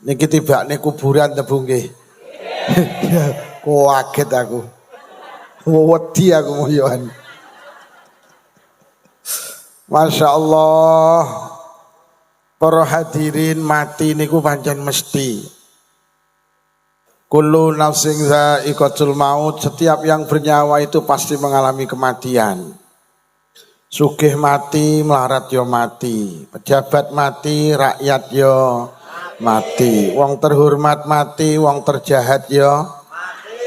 Niki tibane kuburan tebu nggih. Kaget aku. Wedi aku moyoan. Masya Allah. Para hadirin mati niku pancen mesti. Kullu nafsin dha'iqatul maut, setiap yang bernyawa itu pasti mengalami kematian. Sugih mati, melarat yo mati, pejabat mati, rakyat yo mati, wong terhormat mati, wong terjahat yo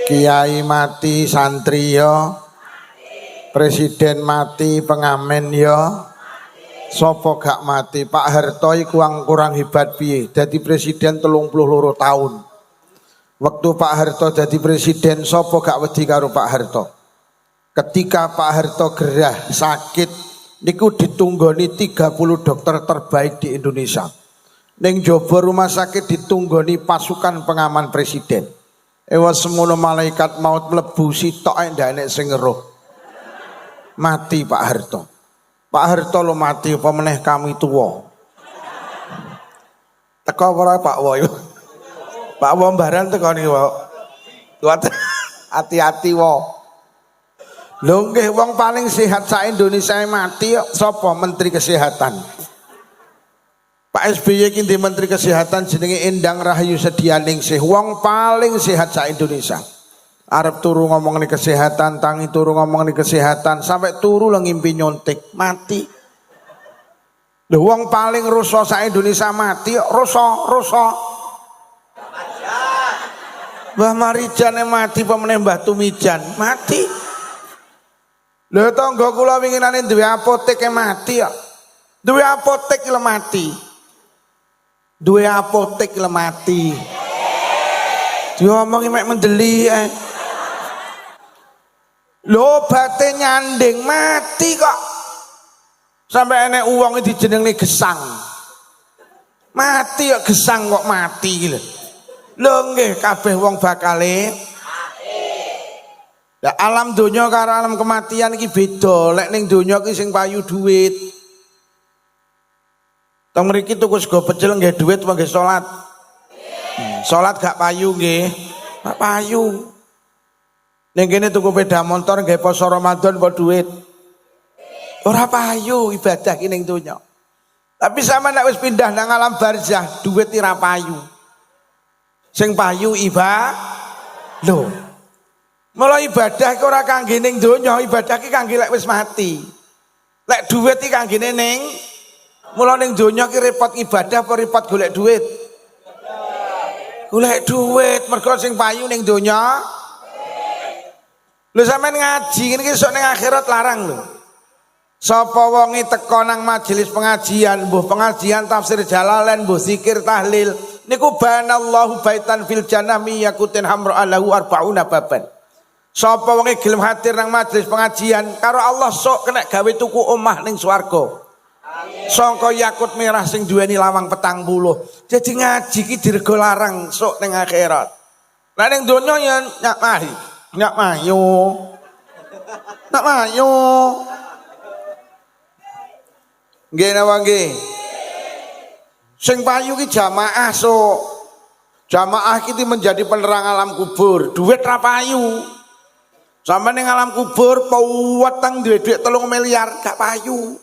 kiai mati, santri yo, presiden mati, pengamen yo, sopo gak mati. Pak Harto iku kurang hebat piye, dadi presiden 32 tahun. Waktu Pak Harto jadi presiden, sopo gak wedi karo Pak Harto. Ketika Pak Harto gerah sakit, niku ditunggoni 30 dokter terbaik di Indonesia. Ning jaba rumah sakit ditunggoni pasukan pengaman presiden. Ewa semono malaikat maut mlebu sitok ae ndak enek sing ngeruh. Mati Pak Harto. Pak Harto lo mati apa meneh kami tuwa. Teko ora Pak Wo. Pak Wo mbaran teko niki, Wo. Hati-hati, Wo. Lho nggih wong paling sehat sak Indonesia mati sapa? Menteri Kesehatan. Pak SBY iki di Menteri Kesehatan jenenge Endang Rahayu Sedianingsih. Wong paling sehat sak Indonesia. Arep turu ngomong nih kesehatan, tangi turu ngomong nih kesehatan, sampai turu lah ngimpi nyontek, mati. Lho wong paling rusak sak Indonesia mati, rusak. Mbah Marijan mati, pemeneh Mbah Tumijan mati. Lho tangga kula winginane duwe apotek mati ya. Duwe apotek le mati. Duwe apotek le mati. Diomongi mek mendeli ae. Lho bate nyanding mati kok. Sampai enek uang dijenengne gesang. Mati ya gesang kok mati iki lho. Lho nggih kabeh wong bakale ya, alam donya karo alam kematian iki beda. Lek ning donya iki sing payu duit. Teng mriki tuku sego pecel nggih duit apa nggih salat? Salat gak payu nggih. Gak payu. Ning kene tuku sepeda motor nggih poso Ramadan apa duit? Ora payu ibadah ki ning donya. Tapi sama nek wis pindah nang alam barzah, duit ora payu. Sing payu lho. Mulai ibadah ki ora kangge ning donya, ibadah ki kangge lek wis mati. Lek duit iki kangge ning mula ning donya ki repot ibadah apa repot golek duit? Golek duit, mergo sing payu ning donya. Lho sampean ngaji ngene iki sok ning akhirat larang lho. Sapa wonge teka nang majelis pengajian, mbuh pengajian tafsir Jalalain, mbuh zikir tahlil, niku banallahu baitan fil jannah miyakutin hamra alahu arbauna baban. Sapa wonge gelem hadir nang majelis pengajian karo Allah sok kena gawe tuku omah ning swarga. Amin. Sangka yakut merah sing duweni lawang 40. Jadi ngaji ki dirego larang sok ning akhirat. Lah ning donya ya nyak mayu. Nak mayu. Nggih napa nggih? Sing payu ki jamaah sok. Jamaah ki menjadi penerang alam kubur. Duit ra payu. Sampai ning alam kubur peweteng duwe dhuwit 3 miliar gak payu.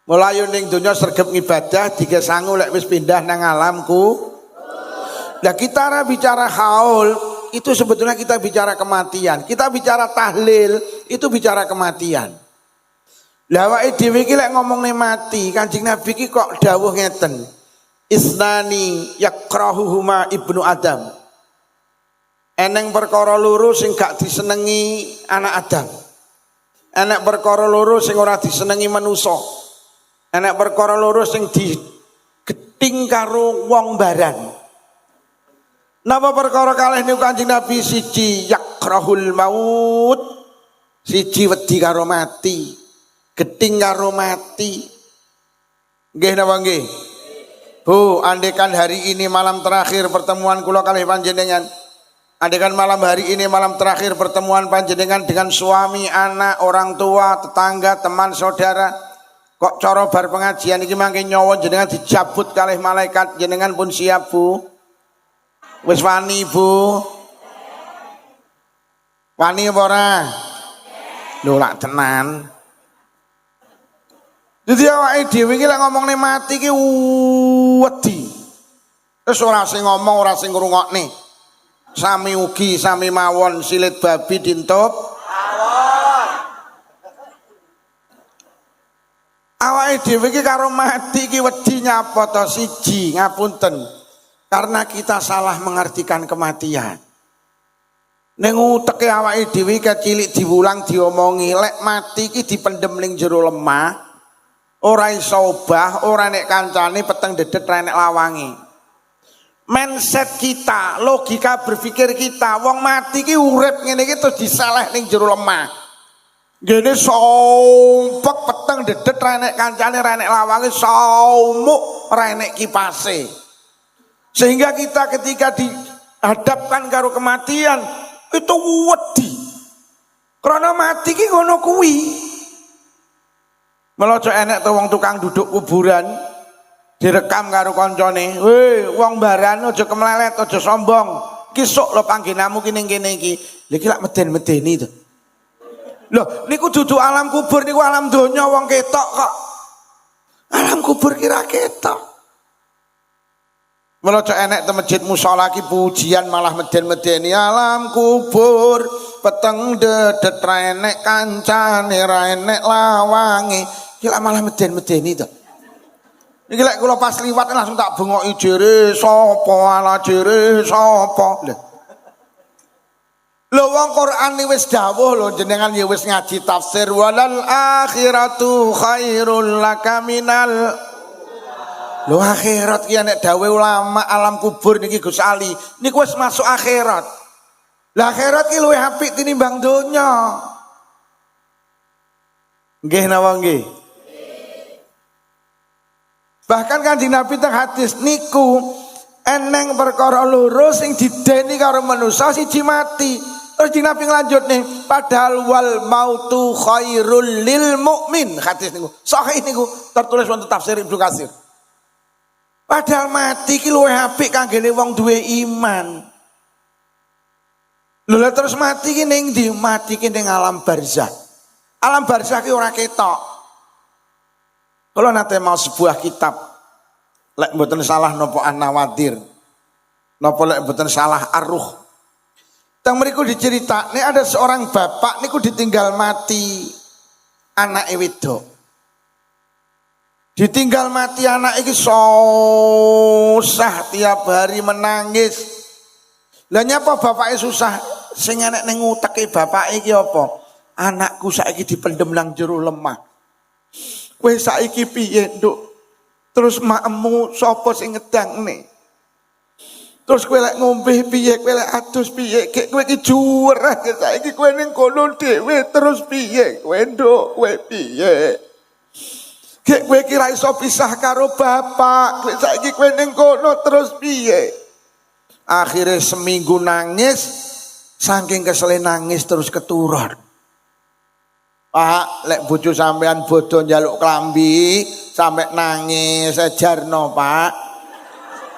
Mulai ning donya sregep ngibadah digesangu lek wis pindah nang alamku. Nah kita bicara haul itu sebetulnya kita bicara kematian. Kita bicara tahlil itu bicara kematian. Lah awake dhewe iki lek ngomongne mati, Kanjeng Nabi iki kok dawuh ngeten. Isnani yakrahuhuma ibnu Adam. Eneng perkara loro sing gak disenengi anak Adam. Enek perkara loro sing ora disenengi manusa. Enek perkara loro sing digething karo wong baran. Napa perkara kalih niku Kanjeng Nabi? Siji yakrahul maut. Siji wedi karo mati. Gething karo mati. Nggih napa nggih? Bu, andekan hari ini malam terakhir pertemuan kula kalih panjenengan. Andaikan malam hari ini malam terakhir pertemuan panjenengan dengan suami, anak, orang tua, tetangga, teman, saudara, Kok cara bar pengajian iki mangke nyawa jenengan dijabut kalih malaikat, jenengan pun siap, Bu? Wis wani, Bu? Wani apa ora? Lho lak tenan. Jadi awake dhewe iki lek ngomongne mati iki wedi. Wis ora sing ngomong, ora sing ngrungokne. Sami ugi, sami mawon silit babi dintup mawon. Awake dhewe iki karo mati iki wedi nyapa to? Siji, ngapunten. Karena kita salah mengartikan kematian. Ning uteke awake dhewe kecilik diwulang diomongi, lek mati iki dipendem ning jero lemah, ora iso obah, ora nek kancane peteng dedet ra nek lawangi. Mindset kita, logika berpikir kita, wong mati ki urip ngene iki terus disaleh ning jero lemah. Gene sompek peteng dedet ra nek kancane ra nek lawangi, saumuk ra nek kipase. Sehingga kita ketika dihadapkan karo kematian itu wedi. Karena mati ki ngono kuwi. Melojo enek to wong tukang duduk kuburan direkam karo koncone. "Weh, wong baran aja kemlelet, aja sombong. Ki sok lho panggenamu ki ning kene iki." Lha iki lak meden-medeni to. Lho, niku dudu alam kubur niku alam donya wong ketok kok. Alam kubur kira ketok. Melojo enek te masjid musala ki pujian malah meden-medeni alam kubur peteng dedet ra enek kancane ra enek lawange. Ki lak malah meden-medeni to. Iki lek kula pas liwat langsung tak bengoki jere sapa ala jere sapa. Lho wong Quran iki wis dawuh lho jenengan ya wis ngaji tafsir walal akhiratu khairul laka minal. Lho akhirat ki nek dawuh ulama alam kubur niki Gus Ali niku wis masuk akhirat. Lah akhirat ki luwih apik tinimbang donya. Nggih napa nggih? Bahkan Kanjeng Nabi teng hadis niku eneng perkara loro sing dideni karo manusa siji mati. Terus di Nabi nglanjutne padahal wal mautu khairul lil mukmin. Hadis niku sahih niku tertulis wonten tafsir Ibnu Katsir. Padahal mati ki luwih apik kanggene wong duwe iman. Lho terus mati ki ning ndi? Mati ki ning alam barzakh. Alam barzakh ki ora ketok. Kula nate mau sebuah kitab lek mboten salah napa An-Nawadir. Napa lek mboten salah Ar-Ruh. Teng mriku diceritakne ada seorang bapak niku ditinggal mati anake wedok. Ditinggal mati anak iki susah tiap hari menangis. Lah nyapa bapake susah? Sing enek ning uteke bapake iki apa? Anakku saiki dipendem nang jero lemah. Kowe saiki piye, Nduk? Terus makmu sapa sing ngedangne? Terus kowe lek ngombe piye? Kowe lek adus piye? Kowe iki juwer saiki kowe ning kono dhewe terus piye? Kowe Nduk, kowe piye? Kek kowe kira iso pisah karo bapak, kowe saiki kowe ning kono terus piye? Akhirnya seminggu nangis, saking kesele nangis terus keturun. Pak, lek bojo sampean bodoh njaluk klambi, sampe nangis sejarno, Pak.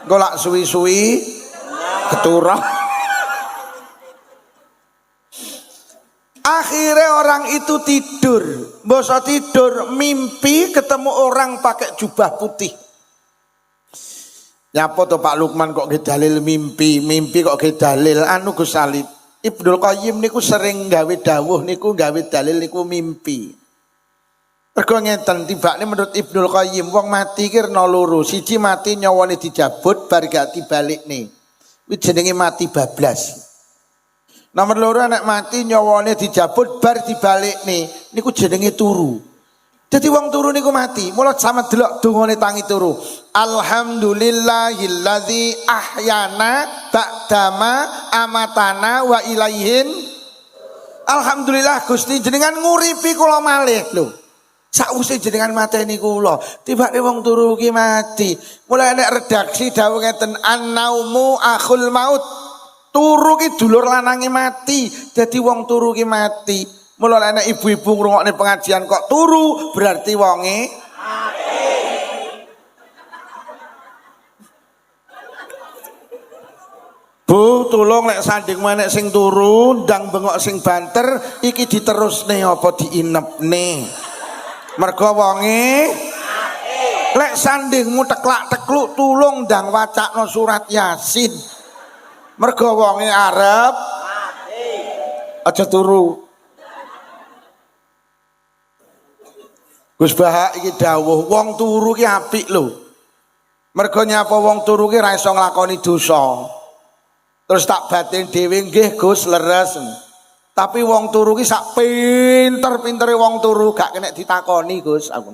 Engko lak suwi-suwi keturun. Akhirnya orang itu tidur, boso tidur, mimpi ketemu orang pakai jubah putih. Nyapa tuh Pak Lukman kok dalil mimpi kok dalil anu Gus Salib. Ibnul Qayyim niku sering gawe dawuh niku gawe dalil niku mimpi. Mergo ngeten tibakne menurut Ibnul Qayyim wong mati ki rena loro, siji mati nyawane dijabut bar gak dibalikne. Kuwi jenenge mati bablas. Nomor loro anak mati nyawane dijabut bar dibalikne niku jenenge turu. Dadi wong turu niku mati. Mula sama delok dongane tangi turu. Alhamdulillahilladzi ahyana ba'dama amatana wa ilaihin. Alhamdulillah Gusti jenengan nguripi kula malih lho. Sakwise jenengan mateni kula, tibake wong turu ki mati. Mulai nek redaksi dawuh ngeten annaumu akhul maut. Turu ki dulur lanange mati, jadi wong turu ki mati. Mula nek ibu-ibu ngrungokne pengajian kok turu, berarti wonge Bu, tulung lek sanding menek sing turu, ndang bengok sing banter, iki diterusne apa diinepne? Mergo wonge lek sandingmu teklak-tekluk tulung ndang wacakno surat Yasin. Mergo wonge arep aja turu. Gus Bahak iki dawuh, wong turu ki apik lho. Mergo nyapa wong turu ki ra iso nglakoni dosa. Terus tak batin dhewe nggih Gus leres. Tapi wong turu ki sak pinter-pintere wong turu gak kena ditakoni Gus aku.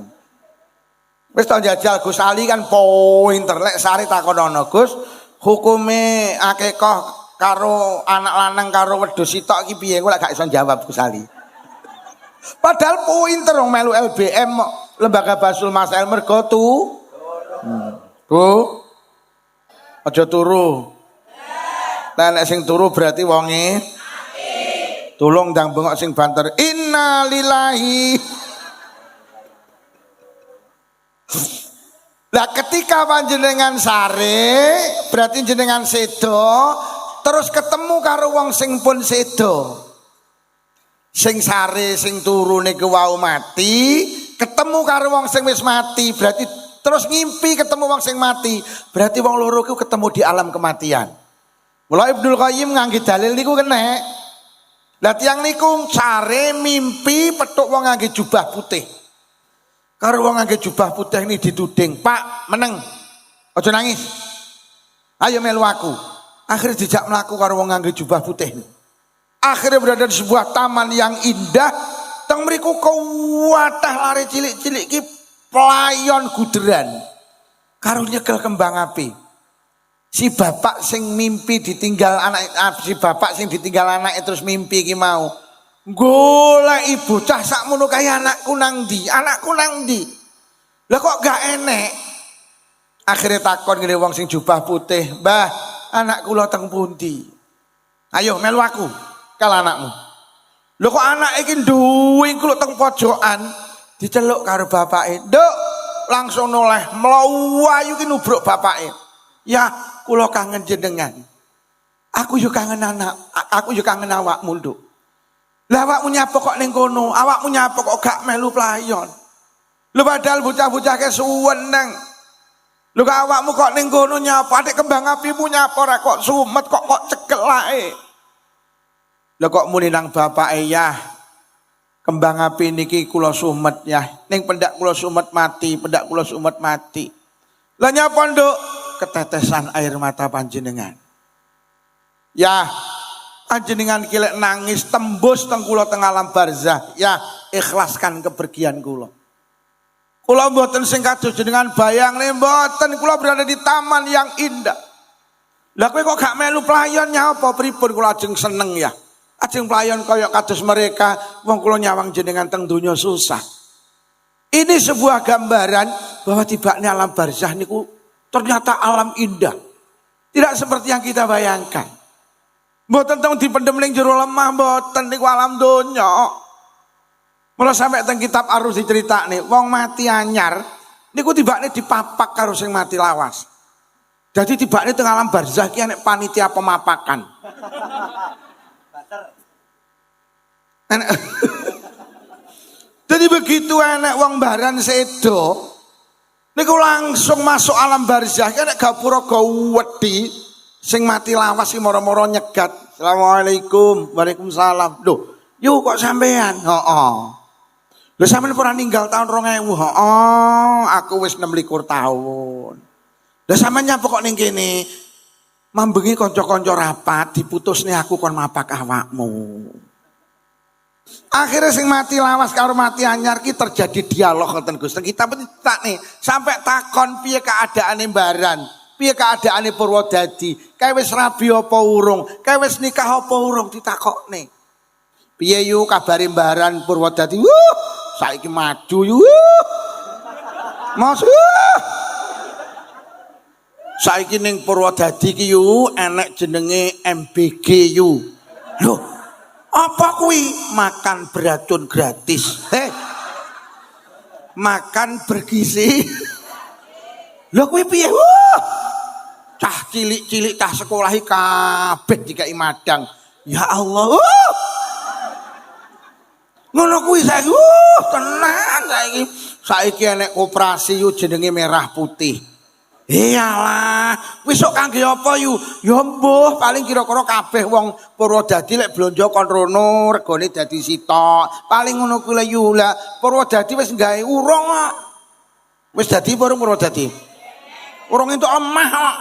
Wis tak jajal Gus Ali kan pinter lek sare takonono Gus, hukume akekah karo anak lanang karo wedhus sitok iki piye kok lek gak iso jawab Gus Ali. Padahal pinter wong melu LBM Lembaga Basul Masail mergo tu. Bu. Aja turu. Nek sing turu berarti wonge tulung ndang bengok sing banter. Innalillahi. Lah ketika panjenengan sare berarti jenengan sedo terus ketemu karo wong sing pun sedo. Sing sare sing turu niku wau mati, ketemu karo wong sing wis mati berarti terus ngimpi ketemu wong sing mati, berarti wong loro iku ketemu di alam kematian. Mula Ibnul Qayyim ngangge dalil niku kena. Lah tiyang niku sare mimpi petuk wong ngangge jubah putih. Karo wong ngangge jubah putih ini dituding, "Pak, meneng. Aja nangis. Ayo melu aku." Akhirnya dijak mlaku karo wong ngangge jubah putih. Akhirnya berada di sebuah taman yang indah. Teng mriku kuwatah lare cilik-cilik ki pelayon guderan. Karo nyekel kembang api. Si bapak sing mimpi ditinggal anak, si bapak sing ditinggal anak terus mimpi ki mau golek ibu cah sakmono kaya anakku nang ndi, anakku nang ndi. Lah kok gak enek. Akhirnya takon ngene wong sing jubah putih, "Mbah, anak kula teng pundi? Ayo melu aku kal anakmu." Lho kok anak iki nduwing kula teng pojokan, diceluk karo bapake. "Nduk," langsung noleh mlayu ki nubruk bapake. "Ya, kula kangen jenengan. Aku yo kangen anak, aku yo kangen awakmu, Nduk. Lah awakmu nyapa kok ning kono? Awakmu nyapa kok gak melu playon? Lho padahal bocah-bocah ke suweneng. Lho kok awakmu kok ning kono nyapa? Adik kembang apimu nyapa ora kok sumet kok cekel ae." Lho kok muni nang bapake, "Ya, kembang api niki kula sumet ya. Ning pendak kula sumet mati, pendak kula sumet mati." Lah nyapa, Nduk? "Ketetesan air mata panjenengan. Ya, panjenengan kilek nangis tembus teng kula teng alam barzah. Ya, ikhlaskan kepergian kula. Kula mboten sing kados jenengan bayang mboten, kula berada di taman yang indah. Lah kowe kok gak melu playon nyapa pripun kula ajeng seneng ya. Ajeng playon kaya kados mereka, wong kula nyawang jenengan teng donya susah." Ini sebuah gambaran bahwa tibane alam barzah niku ternyata alam indah. Tidak seperti yang kita bayangkan. Mboten teng dipendem ning jero lemah, mboten niku alam donya. Mula sampai teng kitab Arus diceritakne, wong mati anyar niku tibane dipapak karo sing mati lawas. Jadi tibane teng alam barzah ki enek panitia pemapakan. Jadi begitu enek wong baran sedo niku langsung masuk alam barzah. Nek gapura wedi sing mati lawas iki moro-moro nyegat. "Assalamualaikum." "Waalaikumsalam." "Lho, yuk kok sampean?" "Heeh." "Lho sampean pernah ninggal tahun 2000?" "Heeh, aku wis 26 tahun." "Lah sampean nyapa kok ning kene?" "Mambengi kanca-kanca rapat diputusne aku kon mapak awakmu." Akhirnya sing mati lawas karo mati anyar ki terjadi dialog ngoten Gus. Kita tak nih sampai takon piye keadaane mbaran, piye keadaane Purwodadi, kae wis rabi apa urung, kae wis nikah apa urung ditakokne. "Piye yu kabare mbaran Purwodadi?" Saiki maju yu. Mas saiki ning Purwodadi ki yu enek jenenge MBG yu. Loh, apa kuwi? Makan beracun gratis. Makan bergizi. Lho kuwi piye? Cah cilik-cilik cah sekolah iki kabeh dikai madang. Ya Allah. Ngono kuwi saiki tenan saiki. Saiki enek koperasi yu jenenge Merah Putih. Iyalah, wis sok kangge apa yu? Ya mbuh paling kira-kira kabeh wong Purwodadi lek blonjo kon rono regane dadi sitok. Paling ngono kuwi yu. Lah Purwodadi wis gawe urung kok. Wis dadi Purwodadi. Urung entuk omah kok.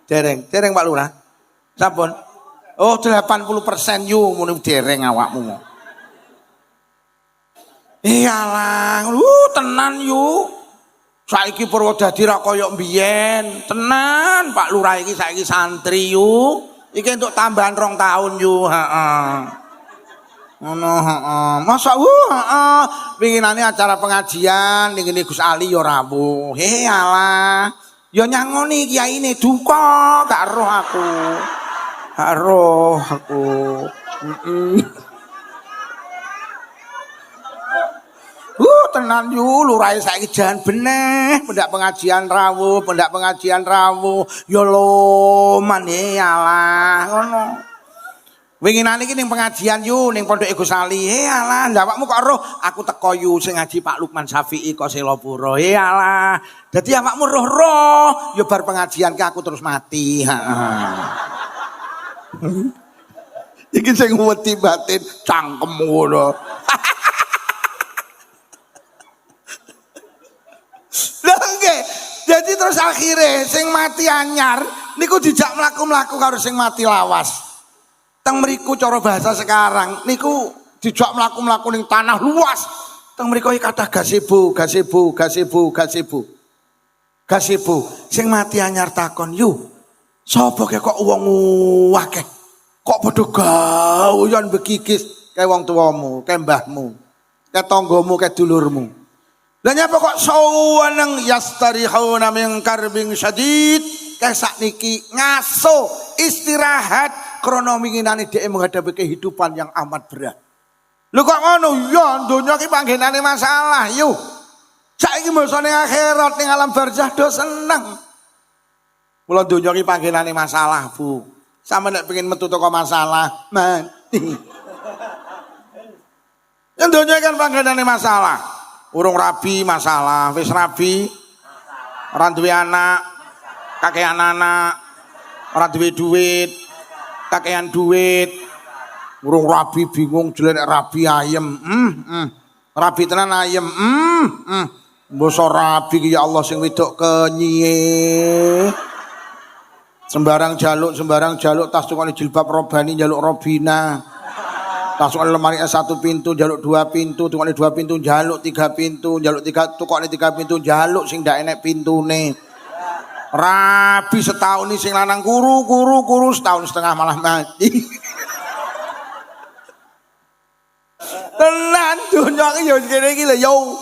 Dereng Pak Lurah. Sampun. Oh 80% yu muni dereng awakmu. Iyalah, tenan yu. Saiki Purwodadi ra kaya mbiyen. Tenan, Pak Lurah iki saiki santri yu. Iki entuk tambahan 2 tahun yu, heeh. Ngono, heeh. Masa heeh. Winginane acara pengajian ning ngene Gus Ali ya rawuh. Iyalah. Ya nyangoni kiyaine duka, gak roh aku. Gak roh aku. Tenan yu lurahe saiki jan beneh pendak pengajian rawuh ya loman iyalah ngono. Winginane iki ning pengajian yu ning Pondoke Gus Ali. Iyalah, ndawakmu kok roh aku teko yu sing ngaji Pak Lukman Syafi'i kok Selopuro. Iyalah. Dadi awakmu roh-roh ya bar pengajian ke aku terus mati. Heeh. Iki sing wedi batin cangkemmu ngono. Jadi terus akhirnya sing mati anyar niku dijak mlaku-mlaku karo sing mati lawas. Teng mriku cara bahasa sekarang niku dijak mlaku-mlaku ning tanah luas. Teng mriku iki kathah gazebo. Sing mati anyar takon, "Yu, sapa kok wong akeh? Kok padha gawuyan begigis kae wong tuamu, kae mbahmu, kae tanggamu, kae dulurmu?" Lah nyapa kok sawaneng yastarihuna min karbing syadid kayak sakniki ngaso istirahat krana winginane dhek menghadapi kehidupan yang amat berat. Lho kok ngono ya donya iki panggenane masalah yo. Saiki masane akhirat ning alam barzah do seneng. Mula donya iki panggenane masalah, Bu. Sampe nek pengin metu teko masalah mati. Yang donya kan panggenane masalah. Urung rabi masalah, wis rabi ora duwe anak, kakean anak, ora duwe duit, kakean duit. Urung rabi bingung jelek rabi ayem. Rabi tenan ayem. Mbasa rabi ki ya Allah sing wedok kenyiye. Sembarang jaluk tas tukane jilbab robani jaluk robina. Tasuk lemari satu pintu, jaluk 2 pintu, tukane 2 pintu, jaluk 3 pintu, jaluk 3 tukane 3 pintu, jaluk sing ndak enek pintune. Rabi setahun ini sing lanang kuru setahun setengah malah mati. Tenan dunya iki ya kene iki lho yo.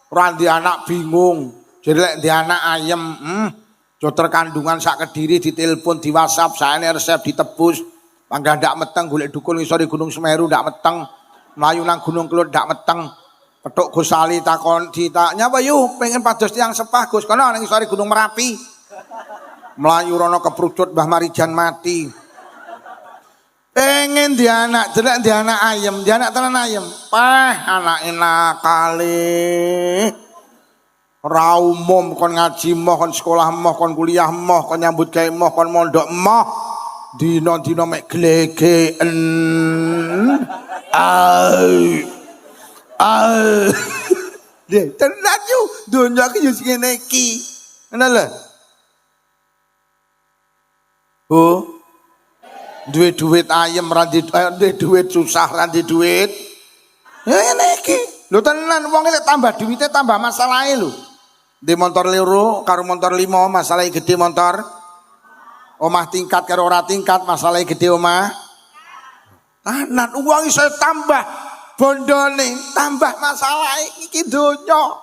Ora ndi anak bingung. Jadi lek ndi anak ayem, dokter kandungan sak Kediri ditelepon di WhatsApp, saene resep ditebus. Pangga ndak meteng golek dukun iso di Gunung Semeru ndak meteng. Mlayu nang Gunung Kelut ndak meteng. Petuk Gus Ali takon ditaknya apa yu pengen pados tiyang sepah Gus kono nang isore Gunung Merapi. Mlayu rono keprucut Mbah Marijan mati. Pengen di anak, jelek di anak ayem, di anak tenan ayem. Anak nakale. Ora umum kon ngaji moh, kon sekolah moh, kon kuliah moh, kon nyambut gawe moh, kon mondok moh. Dino mek glegeken. Tenan yo donya iki yo sing ngene iki. Ngono lho. Oh. Duit ayem ra duwe duit susah ra duit. Ya ngene iki. Lho tenan wong nek tambah duwite tambah masalahe lho. Di motor loro karo motor 5 masalahe gede motor. Omah tingkat karo ora tingkat masalah gede omah. Tanan uang iso tambah bondone, tambah masalah iki donya.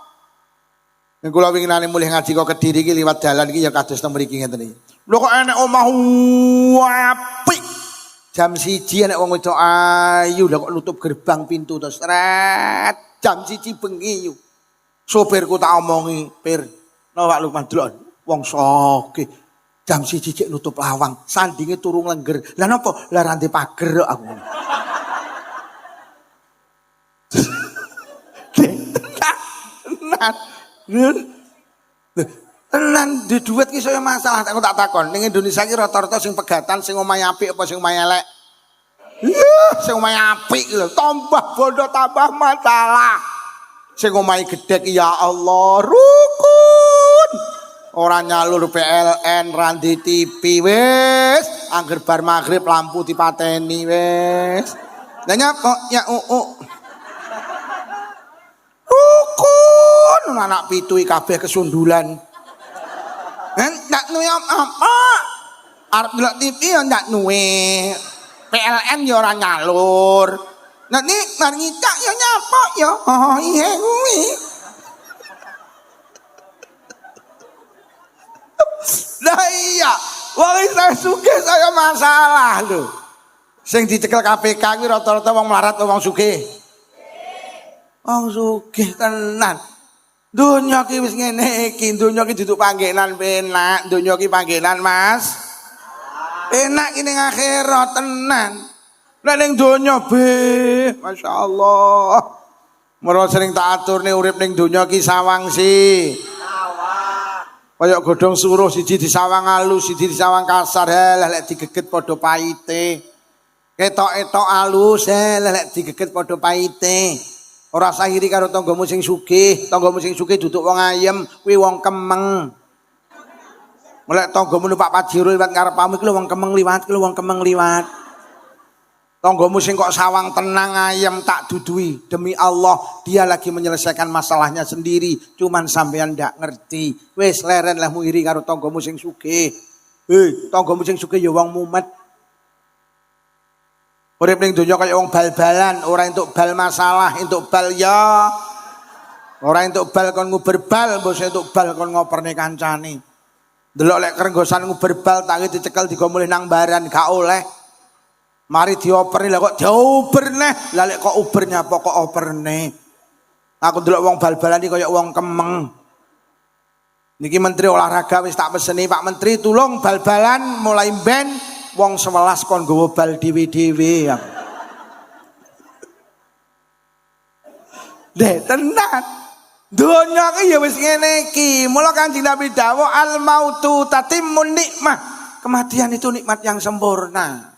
Nek kula winginane mulih ngaji kok Kediri iki liwat dalan iki ya kados teng mriki ngeten iki. Lho kok enek omah apik. Jam 1 enek wong wedok ayu lho kok nutup gerbang pintu terus sret. Jam 1 bengi yo. Sopirku tak omongi, "Pir, no Pak Lukman delok wong sogih." Jam 1 cek nutup lawang, sandinge turu lengger. Lah napa? Lah rante pager aku. Tenan di duit ki saya masalah aku tak takon. Ning Indonesia ki rata-rata sing pegatan sing omahe apik apa sing omahe elek? Sing omahe apik lho, tambah bondo tambah masalah. Sing omahe gedhe ya Allah, rukun. Ora nyalur PLN, randi TV wis, angger bar magrib lampu dipateni wis. Lah nyapa ya rukun anak pitu kabeh kesundulan. Ndak nuwe apa? Arep delok TV ya ndak nuwe. PLN ya ora nyalur. Nanti mari ngicak ya nyapa ya. Oh iya kuwi. Lah iya, wong saya sugih saya masalah lho. Sing dicekel KPK kuwi rata-rata wong melarat wong sugih. Wong sugih tenan. Donya ki wis ngene iki, donya ki duduk panggenan penak, donya ki panggenan Mas. Enak ki ning akhirat tenan. Lah ning donya be, masyaallah. Mula sering tak aturne urip ning donya ki sawang sih. Kayak godhong suruh siji disawang alus, siji disawang kasar, lek digeget padha paite. Ketok-etok alus, lek digeget padha paite. Ora sahiri karo tanggamu sing sugih duduk wong ayem, kuwi wong kemeng. Lek tanggamu numpak pajero liwat ngarepamu iki lho wong kemeng liwat, kuwi wong kemeng liwat. Tanggamu sing kok sawang tenang ayem tak dudui, demi Allah dia lagi menyelesaikan masalahnya sendiri, cuman sampean ndak ngerti. Wis leren lah iri karo tanggamu sing sugih. Tanggamu sing sugih ya wong mumet. Urip ning donya kaya wong bal-balan, ora entuk bal masalah, entuk bal ya. Ora entuk bal kon nguber bal, mbok entuk bal kon ngoperne kancane. Delok lek kerenggosan nguber bal tangi dicekel digo mulih nang baran gak oleh. Mari dioperne lah kok dioperne. Lah lek kok uber nyapa kok operne. Aku delok wong bal-balan iki kaya wong kemeng. Niki Menteri Olahraga wis tak peseni, Pak Menteri tulung bal-balan mulai ben wong 11 kon nggawa bal dhewe-dhewe. Deh tenan. Donya ki ya wis ngene iki. Mula Kanjeng Nabi dawuh al mautu tatimmun nikmah. Kematian itu nikmat yang sempurna.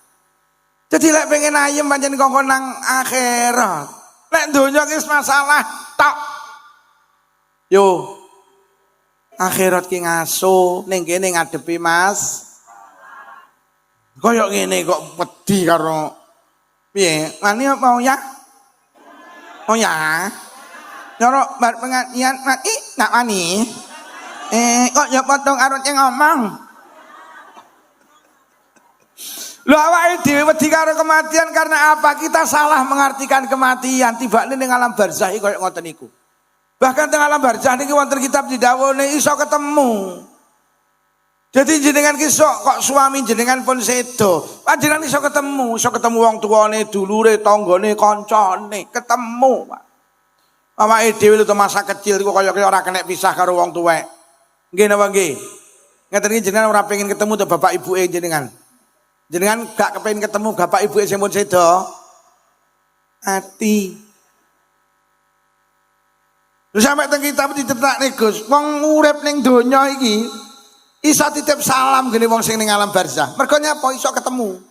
Jadi lek pengen ayem pancen kongkon nang akhirat. Lek donya ki masalah tok. Yo. Akhirat ki ngaso ning kene ngadepi Mas. Koyok ngene kok pedhi karo piye? Mani mau ya? Oh ya. Nyoro bar pengajian mati enggak mani. Kok ya potong arutnya ngomong. Lho awake dhewe wedi karo kematian karena apa? Kita salah mengartikan kematian. Tibane ning alam barzah iki koyo ngoten niku. Bahkan teng alam barzah niki wonten kitab didhawuhne iso ketemu. Jadi jenengan kisok kok suami jenengan pun sedo, panjenengan iso ketemu wong tuane, dulure, tanggane, kancane, ketemu, Pak. Awake dhewe lho masa kecil iku kaya ora kena pisah karo wong tuwek. Nggih napa nggih? Ngeten iki jenengan ora pengin ketemu to bapak ibuke jenengan. Jenengan gak kepengin ketemu bapak ibuke sing pun sedo. Ati. Terus sampe teng kitab ditetakne Gus, wong urip ning donya iki iso titip salam gini wong sing ning alam barzah. Mergo nyapa iso ketemu.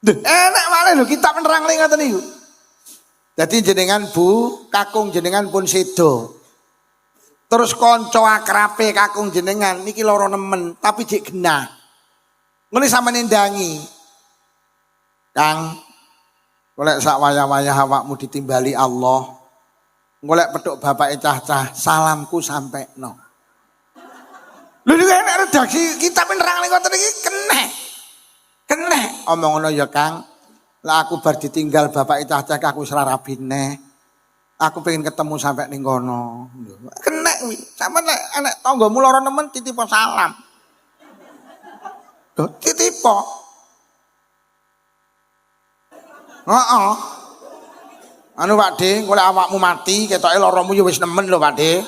Enak malih lho kitab nerang ning ngoten niku. Dadi jenengan Bu, kakung jenengan pun sedo. Terus kanca akrabe kakung jenengan niki lara nemen tapi jek genah. Ngene sampeyan ndangi. Kang, golek sak wayah-wayah awakmu ditimbali Allah. Golek petuk bapake cah-cah, salamku sampekno. Lho iki enak redaksi kitab nerang ning ngoten iki kenek. Omong ngono ya Kang. Lah aku bar ditinggal bapak cah-cah aku wis ora rabi neh. Aku pengen ketemu sampai ning kono. Kenek kuwi. Sampeyan nek enek tanggamu lara nemen titipo salam. Lho, titipo. Heeh. Anu Pak De, golek awakmu mati ketoke laramu ya wis nemen lho Pak De.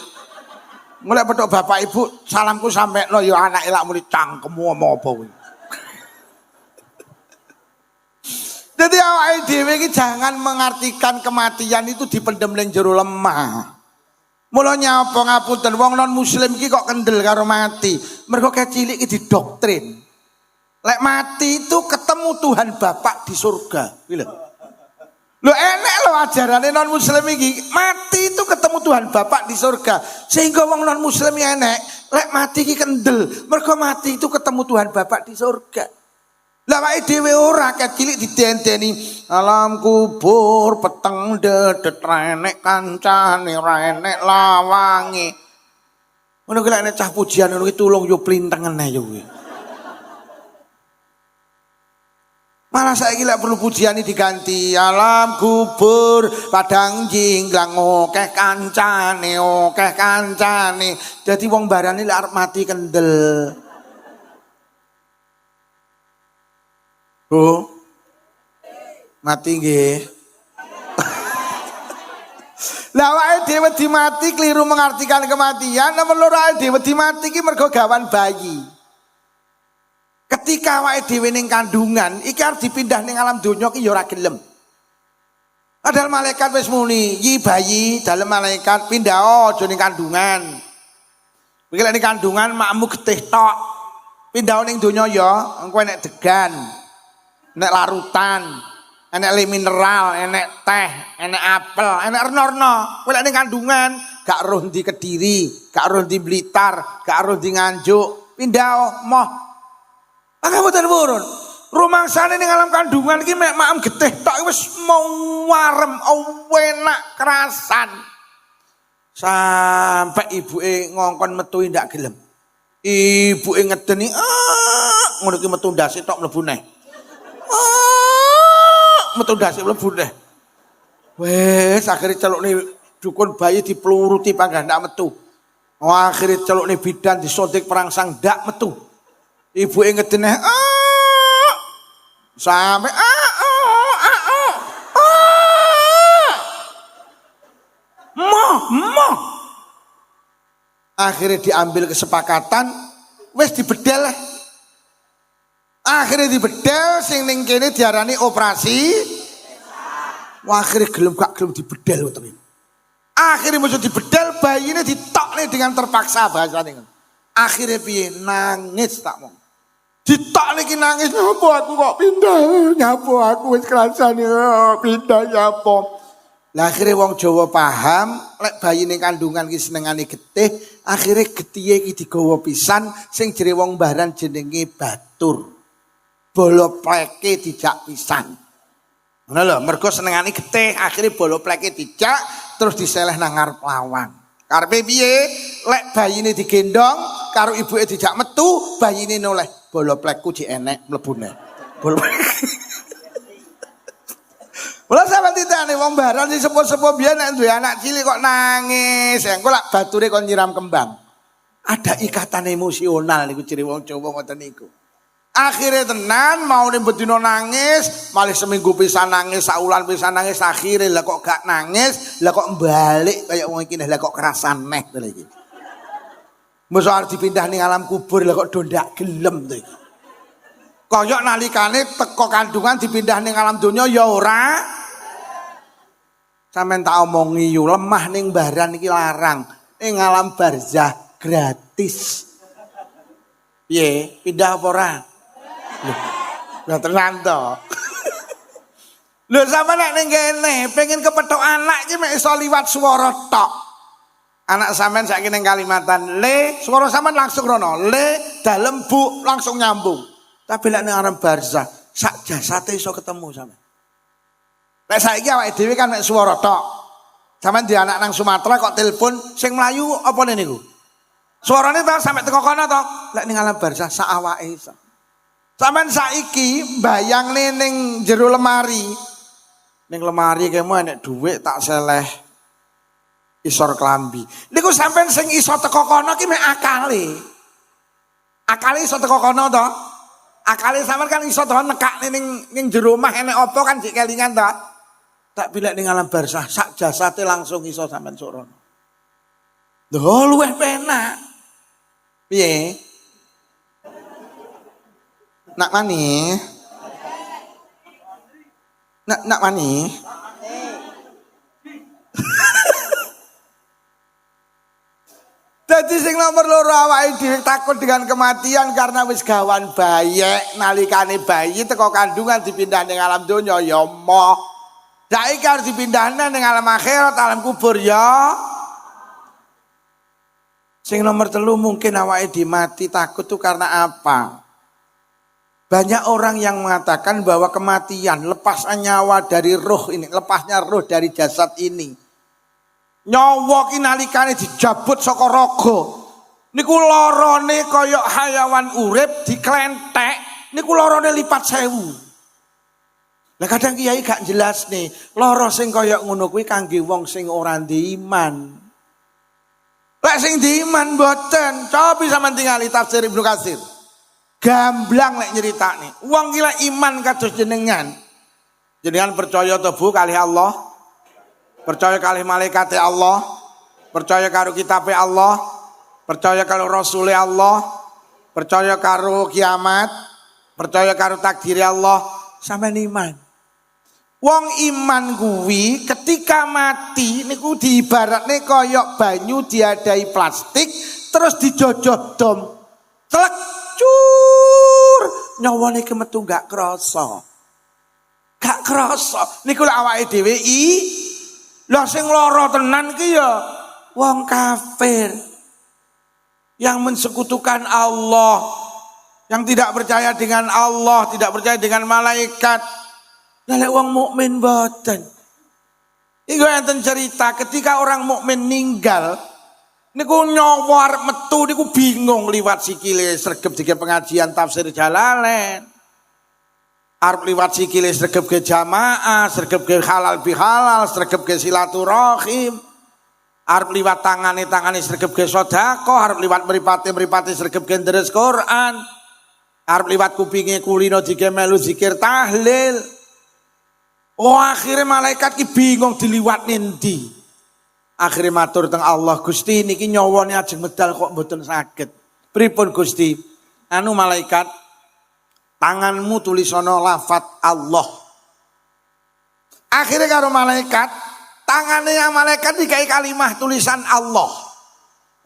Mulai petuk bapak ibu salamku sampai no yo anak elak muli cangkemmu apa kuwi. Jadi awake dhewe iki jangan mengartikan kematian itu dipendem ning jero lemah. Mula nyapa ngapunten wong non muslim iki kok kendel karo mati. Mergo kecilik iki didoktrin. Lek mati itu ketemu Tuhan Bapak di surga. Kuwi lho. Lho enek lho ajarane non muslim iki, mati itu ketemu Tuhan Bapak di surga. Sehingga wong non muslim enek, lek mati iki kendel. Mergo mati itu ketemu Tuhan Bapak di surga. Lah wae dhewe ora kecilik didenteni alam kubur peteng dedet renek kancane renek lawange. Ngono ki lek nek cah pujian ngono ki tulung yo plintengen ae yo kuwi. Malah saiki lek perlu pujian diganti alam kubur padang jinglang akeh kancane akeh kancane. Dadi wong barane lek arep mati kendel. Bu, mati nggih. Lah awake dhewe dimati keliru mengartikan kematian, nomor loro awake dhewe dimati iki mergo gawan bayi. Ketika awake dhewe ning kandungan, iki arep dipindah ning alam donya ki ya ora gelem. Padahal malaikat wis muni, "Yi bayi, dalem malaikat pindah aja ning kandungan." Iki lek ning kandungan makmu getih tok. Pindah ning donya ya, engko enek degan. Enek larutan, enek le mineral, enek teh, enek apel, enek rena-rena. Kowe lek ning kandungan gak roh ndi Kediri, gak roh ndi Blitar, gak roh ndi Nganjuk, pindah moh. Mangga mboten purun. Rumangsane ning alam kandungan iki mek maem getih tok wis mau warem, enak kerasan. Sampai ibuke ngongkon metu ndak gelem. Ibuke ngedeni, ngono ki metu ndase tok mlebu neh. Metu ndase mlebu neh. Wes akhire celukne dukun bayi dipluruti panggah ndak metu. Akhire celukne bidan disontik perangsang ndak metu. Ibuke ngedene sampai moh. Akhirnya diambil kesepakatan wes dibedel. Akhirnya dibedel sing ning kene diarani operasi. Wah akhirnya gelem gak gelem dibedel temen. Akhirnya mesti dibedel bayine ditokne dengan terpaksa bahasane. Akhirnya piye nangis tak mau. Ditokne iki nangis nyapo aku kok pindah. Nyapo aku wis kerasane pindah nyapo. Lah akhirnya wong Jawa paham lek bayi ning kandungan ki senengane getih, akhirnya getihe iki digawa pisan sing jere wong Baran jenenge batur. Bolo pleke dijak pisan. Ngono lho, mergo senengane getih, akhirnya bolo pleke dijak terus diseleh nang ngarep lawang. Karepe piye? Lek bayine digendong karo ibuke dijak metu, bayine noleh bolo plekku jek enek mlebune. Bolo Mula sampeyan ditane wong Baran sing sepuh-sepuh biyen nek duwe anak cilik kok nangis, engko lak bature kon nyiram kembang. Ada ikatan emosional niku ciri wong Jawa ngoten niku. Akhire tenan mau bedino nangis, malih seminggu pisan nangis, saulan pisan nangis, akhire lah kok gak nangis, lah kok balik kaya wong iki lah kok kerasan neh to iki. Mosok arep dipindah ning alam kubur lah kok do ndak gelem to iki. Kaya nalikane teko kandungan dipindah ning alam donya ya ora. Sampeyan tak omongi yo lemah ning Baran iki larang, ning alam barzah gratis. Piye? Pindah apa ora? Lah tenan to. Lho sampeyan nek ning kene pengen kepethuk anak iki mek iso liwat swara tok. Anak sampean saiki ning Kalimantan, le swara sampean langsung rono, le dalem bu langsung nyambung. Tapi lek ning alam barzah sak jasate iso ketemu sampean. Lek saiki awake dhewe kan mek swara tok. Sampeyan di anak nang Sumatera kok telepon sing mlayu apane niku? Suarane ta sampe teko kono to. Lek ning alam barzah sak awake iso. Sampeyan saiki bayangne ning jero lemari. Ning lemari kemu enek dhuwit tak seleh isor klambi. Niku sampeyan sing iso teko kono ki mek akale. Akale iso teko kono to. Akale sampeyan kan iso to nekakne ning jero omah enek apa kan jek kelingan to. Tak bilek ning alam barzah sak jasate langsung iso sampean sorono. Lho luwih penak. Piye? Nak mani? Nak mani? Dadi sing nomor loro awake dhewe takut dengan kematian karena wis gawan bayek, nalikane bayi teko kandungan dipindah ning alam donya ya moh. Saiki harus dipindahne ning alam akhirat, alam kubur ya. Sing nomor 3 mungkin awake dhewe mati takut tuh karena apa? Banyak orang yang mengatakan bahwa kematian, lepasnya nyawa dari roh ini, lepasnya roh dari jasad ini. Nyawa ki nalikane dijabut saka raga. Niku larane kaya hayawan urip diklenthek, niku larane lipat 1000. Lah kadang kiai gak jelas nih, lara sing kaya ngono kuwi kangge wong sing ora ndek iman. Lek sing ndek iman mboten, coba sampean tingali tafsir Ibnu Katsir. Gamblang lek nyeritakne. Wong ki lek iman kados jenengan. Jenengan percaya to Bu kalih Allah? Percaya kalih malaikat Allah? Percaya karo kitab Allah? Percaya karo Rasul Allah? Percaya karo kiamat? Percaya karo takdir Allah? Sampeyan iman. Wong iman kuwi ketika mati niku diibaratne kaya banyu diadai plastik terus dijojot dom. Celek cur nyawane kemetu gak krasa. Gak krasa. Niku lek awake dhewe lha sing lara tenan ki ya wong kafir yang mensekutukan Allah, yang tidak percaya dengan Allah, tidak percaya dengan malaikat. Lek wong mukmin mboten. Iku enten cerita ketika orang mukmin ninggal, niku nyawa arep metu niku bingung liwat sikile sregep dike pengajian tafsir Jalalain. Arep liwat sikile sregep ke jamaah, sregep ke halal bihalal, sregep ke silaturahim. Arep liwat tangane sregep ke sedekah, arep liwat mripate sregep ke ndres Quran. Arep liwat kupinge kulino dike melu zikir tahlil. Oh akhirnya malaikat ki bingung diliwat nendi. Akhirnya matur teng Allah, Gusti niki nyawane ajeng medal kok mboten saged. Pripun Gusti? Anu malaikat, tanganmu tulisono lafat Allah. Akhirnya karo malaikat, tangannya yang malaikat dikai kalimah tulisan Allah.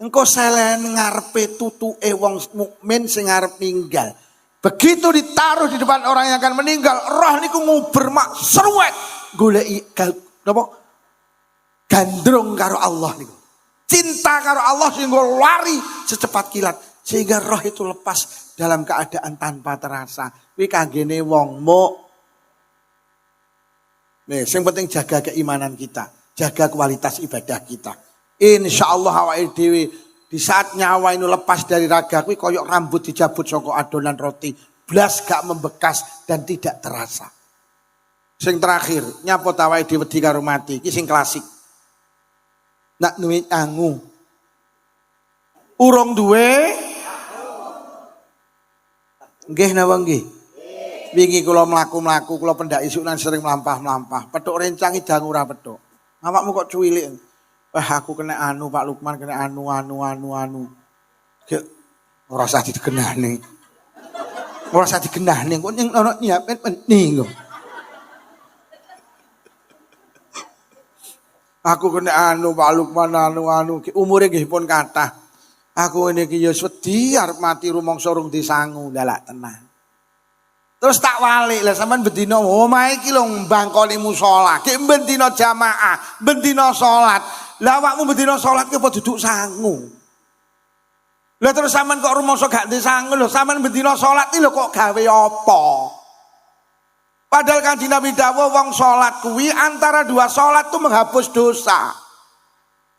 Engko selen ngarepe tutuke wong mukmin sing arep ninggal. Begitu ditaruh di depan orang yang akan meninggal, roh niku nguber mak seruet goleki napa gandrung karo Allah niku. Cinta karo Allah sehingga lari secepat kilat sehingga roh itu lepas dalam keadaan tanpa terasa. Kuwi kanggene wong muk. Nih, sing penting jaga keimanan kita, jaga kualitas ibadah kita. Insyaallah awake dhewe di saat nyawa ini lepas dari raga kuwi koyok rambut dijabut saka adonan roti, blas gak membekas dan tidak terasa. Sing terakhir, nyapa awake dhewe wedi karo mati, iki sing klasik. Nak duwe angu. Urung duwe nggih napa nggih? Wingi kula mlaku-mlaku, kula pendak isunan sering mlampah-mlampah. Petuk rencangi dangu ora petuk. Awakmu kok cuwilik. Wah aku kena anu Pak Lukman, kena anu. Ora usah digenahne. Ora usah digenahne, kok ning ono nyiapin penting kok. Aku kena anu Pak Lukman anu. Umure nggih pun kathah. Aku ngene iki ya wedi arep mati rumangsa rung disangu, ndak tenang. Terus tak walik lah sampean bendina omahe iki lho mbangkoni musala, ki bendina jamaah, bendina salat. Lah awakmu bendina salat ki apa duduk sangu. Lah terus sampean kok rumangsa gak ndek sangu lho, sampean bendina salat iki lho kok gawe apa? Padahal Kanjeng Nabi dawuh wong salat kuwi antara dua salat tuh menghapus dosa.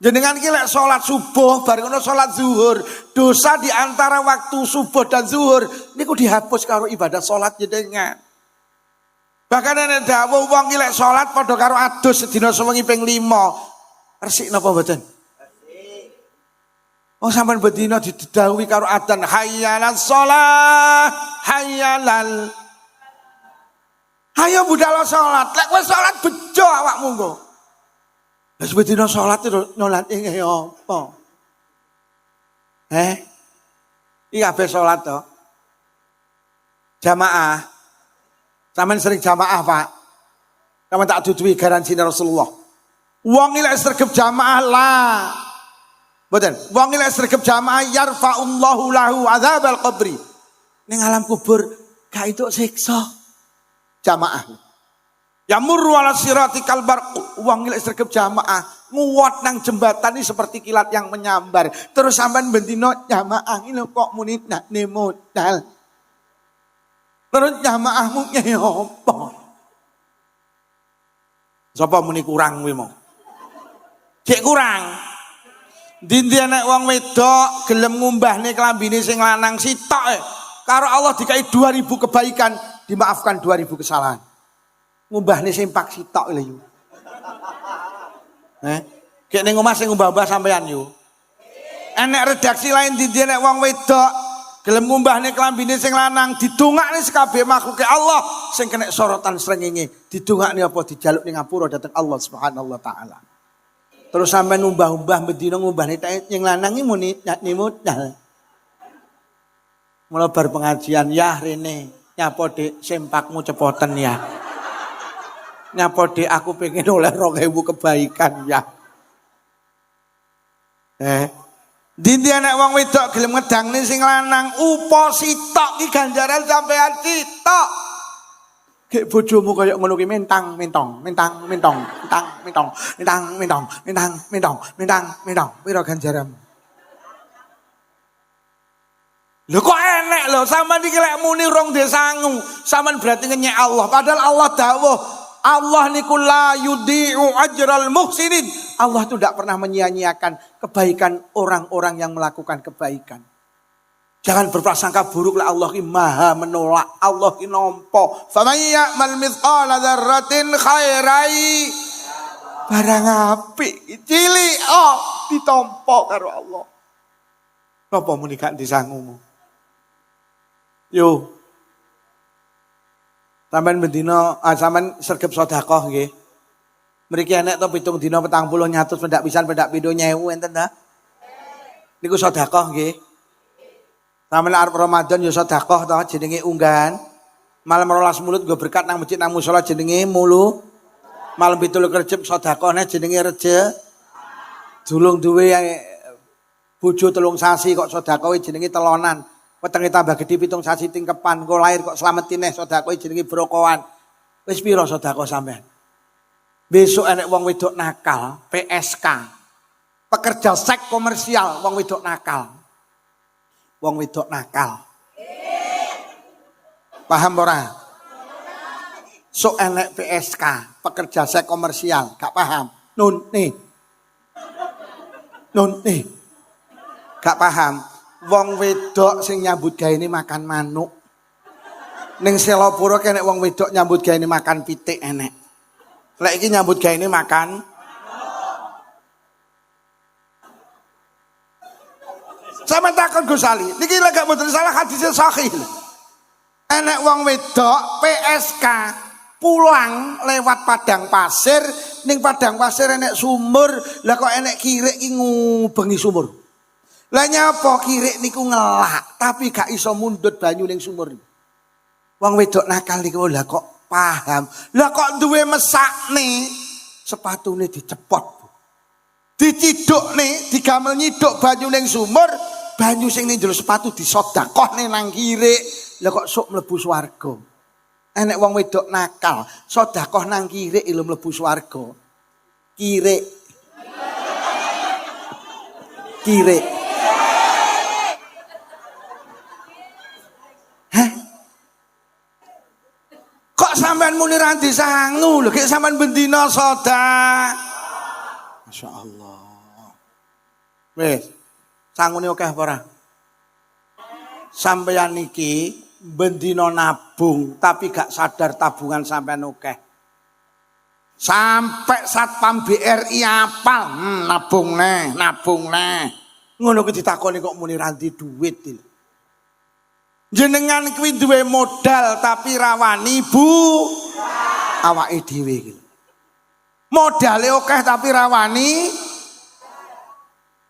Jenengan ki lek salat subuh bareng ono salat zuhur, dosa di antara waktu subuh dan zuhur niku dihapus karo ibadah salat jenengan. Bahkan ana dawuh wong ki lek salat padha karo adus sedina sewengi ping 5. Resik napa mboten? Resik. Oh sampean bedina didhawuhi karo adzan hayyalas shalah, hayyalal. Hayo budal salat, lek wis salat bejo awakmu engko. Wis bedina salat itu nyolat ing apa? Iki kabeh salat to. Jamaah. Sampeyan sering jamaah, Pak. Sampeyan tak duduhi garansi Rasulullah. Wong lek sregep jamaah lah. Mboten. Wong lek sregep jamaah yarfa'ullahu lahu adzabal qabri. Ning alam kubur gak itu siksa. Jamaah. Ya murru ala siratikal barq. Wong lek sregep jamaah nguwat nang jembatan ini seperti kilat yang menyambar. Terus sampean bendino jamaah ini kok muni nak modal. Terus jamaahmu nyai apa? Sapa muni kurang kuwi mau? Cek kurang. Dindi anak wong wedok gelem ngumbahne klambine sing lanang sitok karo Allah dikai 2000 kebaikan, dimaafkan 2000 kesalahan. Ngumbahne sempak sitok lho yo. Kek ning omah sing ngumbah-umbah sampean yo. Enek redaksi lain dindi anak wong wedok gelem ngumbahne klambine sing lanang didongakne sekabeh makhluke Allah sing kena sorotan srengenge. Didongakne apa dijaluk ning ngapura dhateng Allah Subhanahu wa taala. Terus sampai numbah-umbah bedino ngumbahne yang lanang iki muni nyakne modal. Mula bar pengajian ya rene nyapa Dik sempakmu cepoten ya. Nyapa Dik aku pengen oleh 2000 kebaikan ya. Dindi anak wong wedok gelem ngedangne sing lanang upo sitok ki ganjaran sampean sitok. Gek bojomu kaya ngono ki mentang mentong pira ganjaranmu. Lho kok enek lho sampean iki lek muni rong desangu sampean berarti ngenyek Allah padahal Allah dawuh Allah niku la yudhi'u ajral muhsinin. Allah itu tidak pernah menyia-nyiakan kebaikan orang-orang yang melakukan kebaikan. Jangan berprasangka buruk lah Allah ini maha menolak. Allah ini nompo. Faman ya'mal mithqala dzarratin khairai. Barang apik cilik ditompo karo Allah. Napa muni gak disangumu? Yo. Sampeyan bendina sampeyan sregep sedekah nggih. Mriki enek to 7 dina 40 nyatus pendak pisan pendak pindho 1000 enten ta? Niku sedekah nggih. Sampeyan arep Ramadan ya sedekah to jenenge unggahan. Malam 12 mulut nggo berkat nang masjid nang musala jenenge mulu. Malam 17 Rejeb sedekahne jenenge reje. Dulung duwe bojo 3 sasi kok sedekah jenenge telonan. Wetenge tambah gedhe 7 sasi tingkepan kok lahir kok slametine sedekah jenenge brokowan. Wis pira sedekah sampean? Besok enek wong wedok nakal, PSK. Pekerja seks komersial wong wedok nakal. Wong wedok nakal. Paham ora? Sok enek PSK, pekerja seks komersial, gak paham. Nun nih. Gak paham. Wong wedok sing nyambut gawe ini makan manuk. Ning Selopuro kene wong wedok nyambut gawe ini makan pitik enek. Lek iki nyambut gawe ini makan sama takon Gus Ali. Niki lek gak mboten salah hadis sahih. Enek wong wedok PSK pulang lewat padang pasir, ning padang pasir enek sumur, lah kok enek kirik iki ngubengi sumur. Lah nyapa kirik niku ngelak, tapi gak iso mundhut banyu ning sumur. Wong wedok nakal niku lah kok paham. Lah kok duwe mesakne sepatune dicepot. Dicidukne, digamel nyiduk banyu ning sumur, banyu sing ning jero sepatu disedekahne nang kirik. Lah kok sok mlebu swarga. Enek wong wedok nakal, sedekah nang kirik lho mlebu swarga. Kirik. Kok sampean muni ra disangu lho, kek sampean bendina sedekah. Masyaallah. Wis, sangune akeh apa ora? Sampeyan iki bendina nabung tapi gak sadar tabungan sampean akeh. Sampai Satpam BRI apal, nabung neh. Ngono ku ditakoni kok muni ra duit iki. Jenengan kuwi duwe modal tapi rawani awake dhewe iki. Modale akeh tapi rawani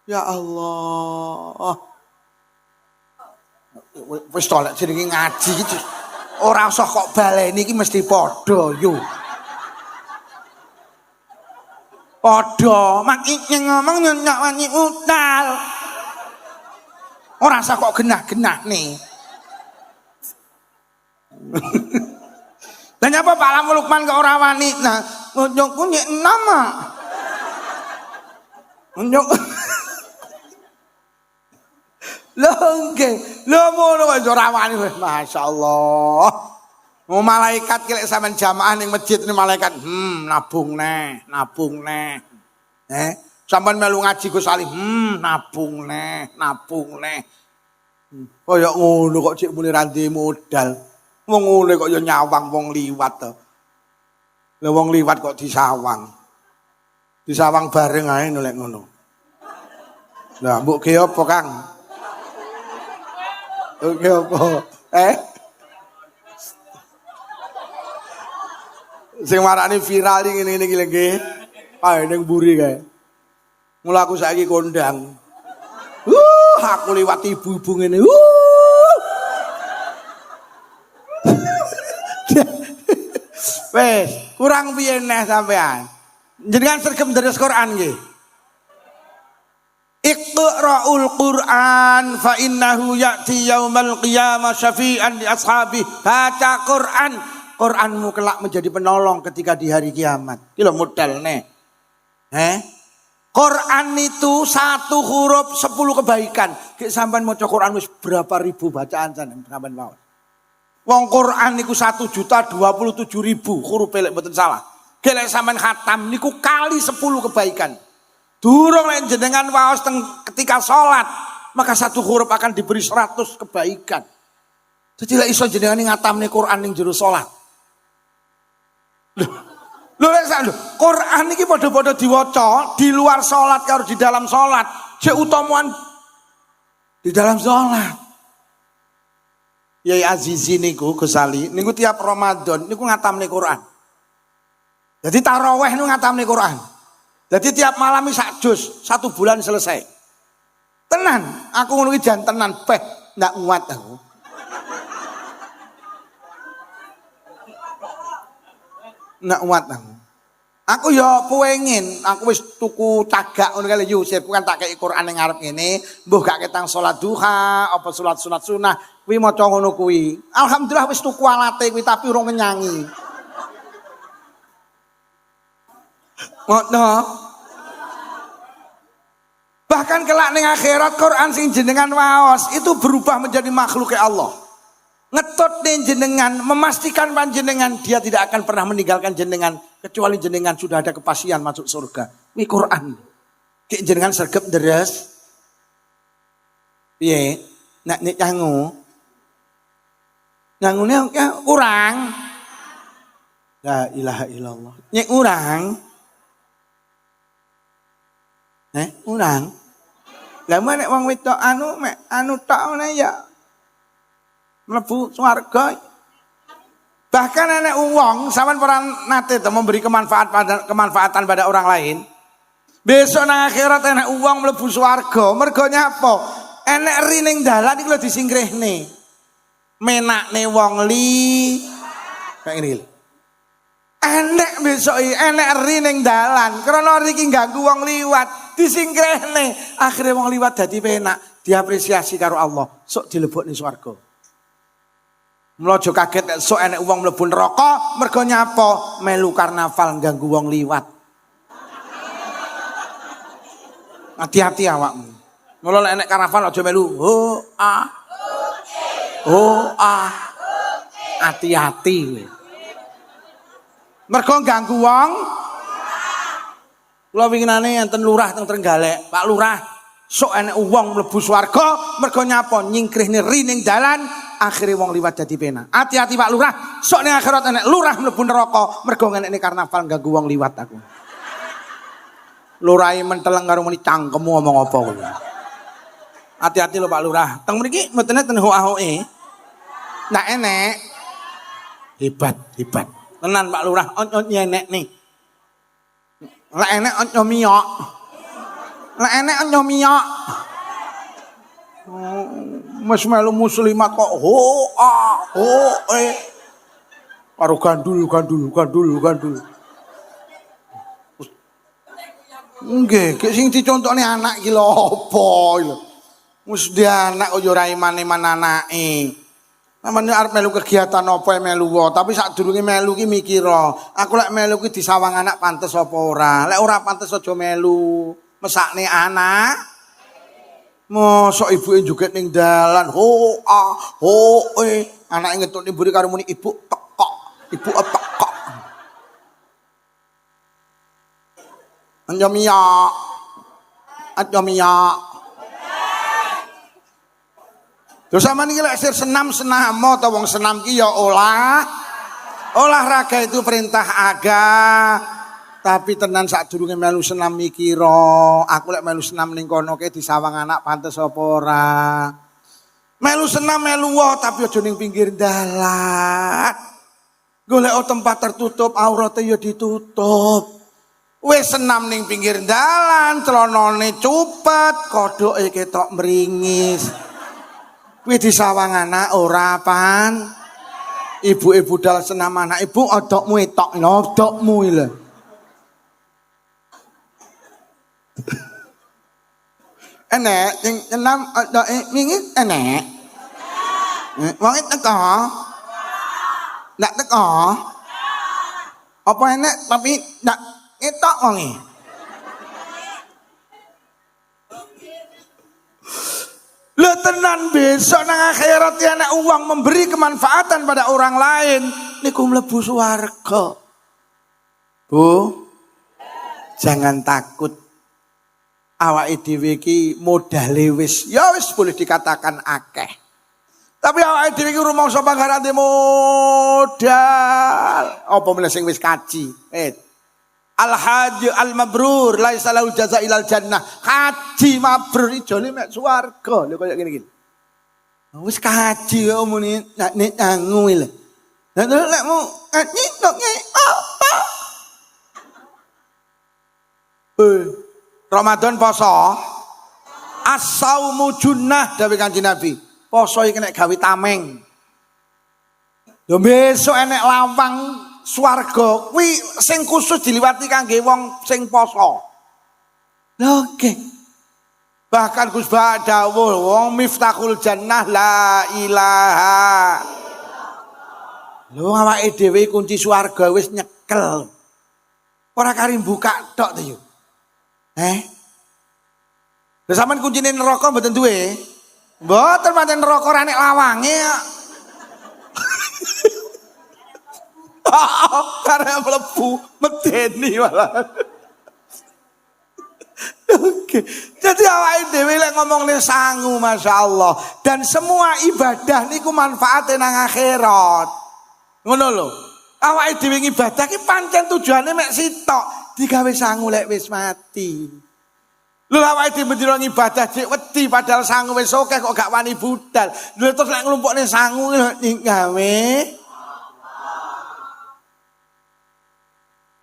ya Allah. Wis to lek jenenge ngaji iki ora usah kok baleni iki mesti padha yo. Padha, mak iki ngomong nyok wani utal. Ora usah kok genah-genahne. Lah nyapa Pak Lam Lukman kok ora wani? Nah, nyokku nyek nama. Nyok. Lho nggih, lho ngono kok ora wani wis masyaallah. Mau malaikat ki lek sampean jamaah ning masjid ni malaikat, nabung neh. Sampean melu ngaji Gus Ali, nabung neh. Kaya ngono kok cek muni ra ndek modal. Wong ngene kok ya nyawang wong liwat to. Lah wong liwat kok disawang. Disawang bareng ae lek ngono. Lah mbok ge apa, Kang? Oke apa? Sing marane viral iki ngene iki lho nggih. Ae ning mburi kae. Mula aku saiki kondang. Aku liwat ibu-ibu ngene. Wes, kurang piye neh sampean. Jenengan sregep deres Quran nggih. Iqra'ul Qur'an fa innahu ya'ti yaumal qiyamah syafi'an li ashabi. Baca Quran, Quranmu kelak menjadi penolong ketika di hari kiamat. Iki lho modalne. Quran itu satu huruf 10 kebaikan. Ki sampean maca Quran wis berapa ribu bacaan sampean mawon. Wong Quran niku 1.027.000 huruf lek mboten salah. Ki lek sampean khatam niku kali 10 kebaikan. Durung lek jenengan waos ketika salat, maka satu huruf akan diberi 100 kebaikan. Jadi lek iso jenengan ngatamne Quran ning jero salat. Lho lek Quran iki padha-padha diwaca di luar salat karo di dalam salat. Cek utamaan di dalam salat. Yai Azizi niku Gus Ali niku tiap Ramadan niku ngatamne Quran. Jadi tarawih niku ngatamne Quran. Jadi tiap malam sak juz, 1 bulan selesai. Tenan, aku ngono iki jan tenan beh ndak muat aku. Ndak muat aku. Aku ya pengen, aku wis tuku tagak ngono kali Yusuf, bukan tak kei Quran ning ngarep ngene, mbuh gak ketang salat duha, apa salat sunat sunah, kuwi maca ngono kuwi. Alhamdulillah wis tuku alate kuwi tapi urung ngenyangi. Ngono. Bahkan kelak ning akhirat Quran sing jenengan waos itu berubah menjadi makhluk Allah. Ngetut ning jenengan, memastikan panjenengan dia tidak akan pernah meninggalkan jenengan kecuali jenengan sudah ada kepastian masuk surga. Ini Quran. Ki jenengan sregep deres. Piye? Nek nyangu. Nyangune kurang. La ilaha illallah. Nyek urang. Urang. Lah nek wong wedok anu tok ngene ya mlebu swarga. Bahkan anak uang sampean pernah nate to memberi kemanfaatan pada orang lain. Besok nang akhirat enek uang mlebu swarga, mergo nyapa? Enek rining dalan iku lho disingkrihne. Menakne wong kayak ngene lho. Enek besok enek rining dalan, krana iki ganggu wong liwat, disingkrihne. Akhire wong liwat dadi penak, diapresiasi karo Allah, sok dilebokne swarga. Mlojo kaget nek sok enek wong mlebu neraka mergo nyapa melu karnaval ganggu wong liwat. Hati-hati awakmu. Mula nek enek karnaval aja melu hati-hati kowe. Mergo ganggu wong. Kula winginane enten lurah teng Trenggalek, Pak Lurah, sok enek wong mlebu swarga mergo nyapa nyingkrihne rining dalan. Akhirnya wong liwat jadi pena. Hati-hati Pak Lurah. Sok ning akhirat enek lurah mlebu neraka mergo ngenekne karnaval ganggu wong liwat aku. Lurahe menteleng karo muni cangkemmu ngomong apa kowe. Hati-hati lho Pak Lurah. Teng mriki mboten enten hoahoe. Ndak enek. Hebat. Tenan Pak Lurah, on nyenek nih. Lah enek on nyomiyok. Wis melu muslimat kok karo gandul. Nggih, sing dicontokne anak ki lho apa lho. Wis di anak kok yo ora iman-iman anake. Namane arep melu kegiatan apa melu wae, tapi sadurunge melu ki mikira, aku lek melu ki disawang anak pantes apa ora. Lek ora pantes aja melu. Mesakne anak. Mosok ibuke joget ning dalan, anake ngetutne mburi karo muni ibu tekok. Anjamiya. Terus sampean iki lek senam ta wong senam ki ya olahraga itu perintah tapi tenan sadurunge melu senam mikira, aku lek melu senam ning kono ke disawang anak pantes apa ora. Melu senam melu tapi aja ning pinggir dalan. Golek tempat tertutup, aurate ya ditutup. Wis senam ning pinggir dalan, celanane cupet, kodoke ketok mringis. Kuwi disawang anak ora pan. Ibu-ibu budal senam anak, ibu odokmu etok lho, odokmu lho. Enek sing senam odoke mingis enek. Wong teko. Ndak teko. Apa enek tapi ndak etok wonge. Lho tenan besok nang akhirat ya nek uang memberi kemanfaatan pada orang lain niku mlebu swarga. Bu, jangan takut. Awake dhewe iki modale wis boleh dikatakan akeh. Tapi awake dhewe iki rumangsa panggarane modal. Apa meneh sing wis kaji? Al-hajj al-mabrur laisa lahu jazaa ilal jannah. Haji mabrur ijone mek swarga. Lho kaya ngene iki. Wis kaji kok muni nek nyangu lho. Lah lekmu kaji kok apa? Ramadan poso. As-saumu junnah dawuh Kanjeng Nabi. Poso iki nek gawe tameng. Lho besok enek lawang swarga kuwi sing khusus diliwati kangge wong sing poso. Oke. Bahkan Gus Ba dawuh wong miftahul jannah la ilaha. Lho awake dhewe kunci swarga wis nyekel. Ora kari buka tok to yo. Lha sampean kuncine neraka mboten duwe? Mboten pancen neraka ora nek lawange. Karena mlebu medeni malah. Oke. Jadi awake dhewe lek ngomongne sangu masyaallah dan semua ibadah niku manfaate nang akhirat. Ngono lho. Awake dhewe ibadah ki pancen tujuane mek sitok, digawe sangu lek wis mati. Lho awake dhewe bendina ibadah cek wedi padahal sangu wis akeh kok gak wani budal. Lho terus lek nglumpukne sangu gawe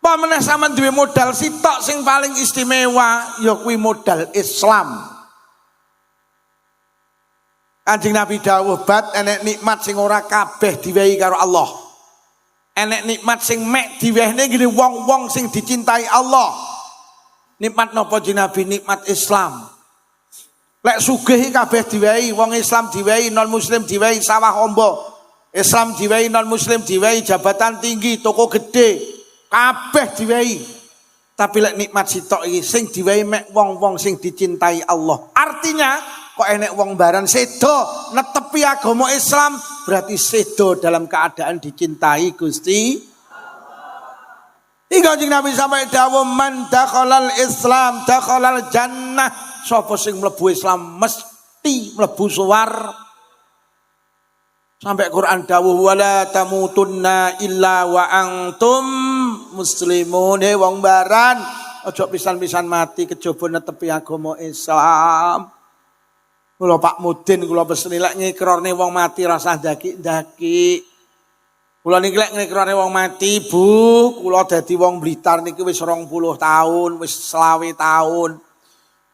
pameneh sampean duwe modal sitok sing paling istimewa ya kuwi modal Islam. Kanjeng Nabi dawuh bat enek nikmat sing ora kabeh diwehi karo Allah. Enek nikmat sing mek diwehne ngene wong-wong sing dicintai Allah. Nikmat napa Kanjeng Nabi? Nikmat Islam. Lek sugih kabeh diwehi, wong Islam diwehi, non muslim diwehi sawah ombo. Islam diwehi, non muslim diwehi jabatan tinggi, toko gede. Kabeh diwehi. Tapi lek nikmat sitok iki sing diwehi mek wong-wong sing dicintai Allah. Artinya kok enek wong baran sedo netepi agama Islam berarti sedo dalam keadaan dicintai Gusti Allah. Kanjeng Nabi sampai dawuh man dakhalal Islam dakhalal jannah. Sapa sing mlebu Islam mesti mlebu swarga. Sampai Quran dawuh wala tamutunna illa wa antum muslimun. Wong baran aja pisan-pisan mati kejaba netepi agama Islam. Kula Pak Mudin kula peseni lek ngikrarne wong mati rasah ndaki-ndaki. Kula niki lek ngikrarne wong mati, Bu, kula dadi wong Blitar niki wis 20 tahun, wis 20 tahun.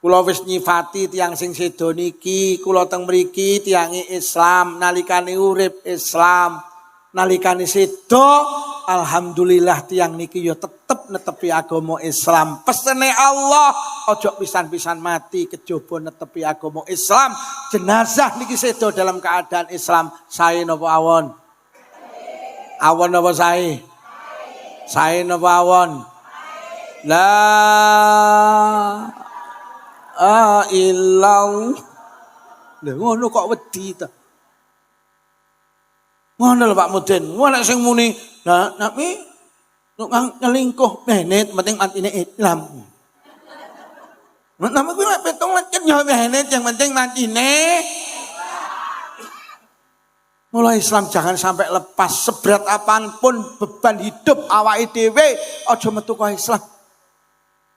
Kula wis nyifati tiyang sing sedo niki, kula teng mriki tiyange Islam, nalikane urip Islam, nalikane sedo alhamdulillah tiyang niki ya tetep netepi agama Islam. Pesene Allah, ojo pisan-pisan mati kejaba netepi agama Islam. Jenazah niki sedo dalam keadaan Islam. Sae napa awon? Awon napa sae? Sae napa awon? La illallah. Lha ngono kok wedi ta. Ngono lho Pak Mudin. Ngono sing muni, nah nami nyelingkuh benet penting matine Islam. Nama kuwi mek petung lecet ya benet yang penting matine. Mulai Islam jangan sampai lepas seberat apapun beban hidup awake dhewe aja metu ka Islam.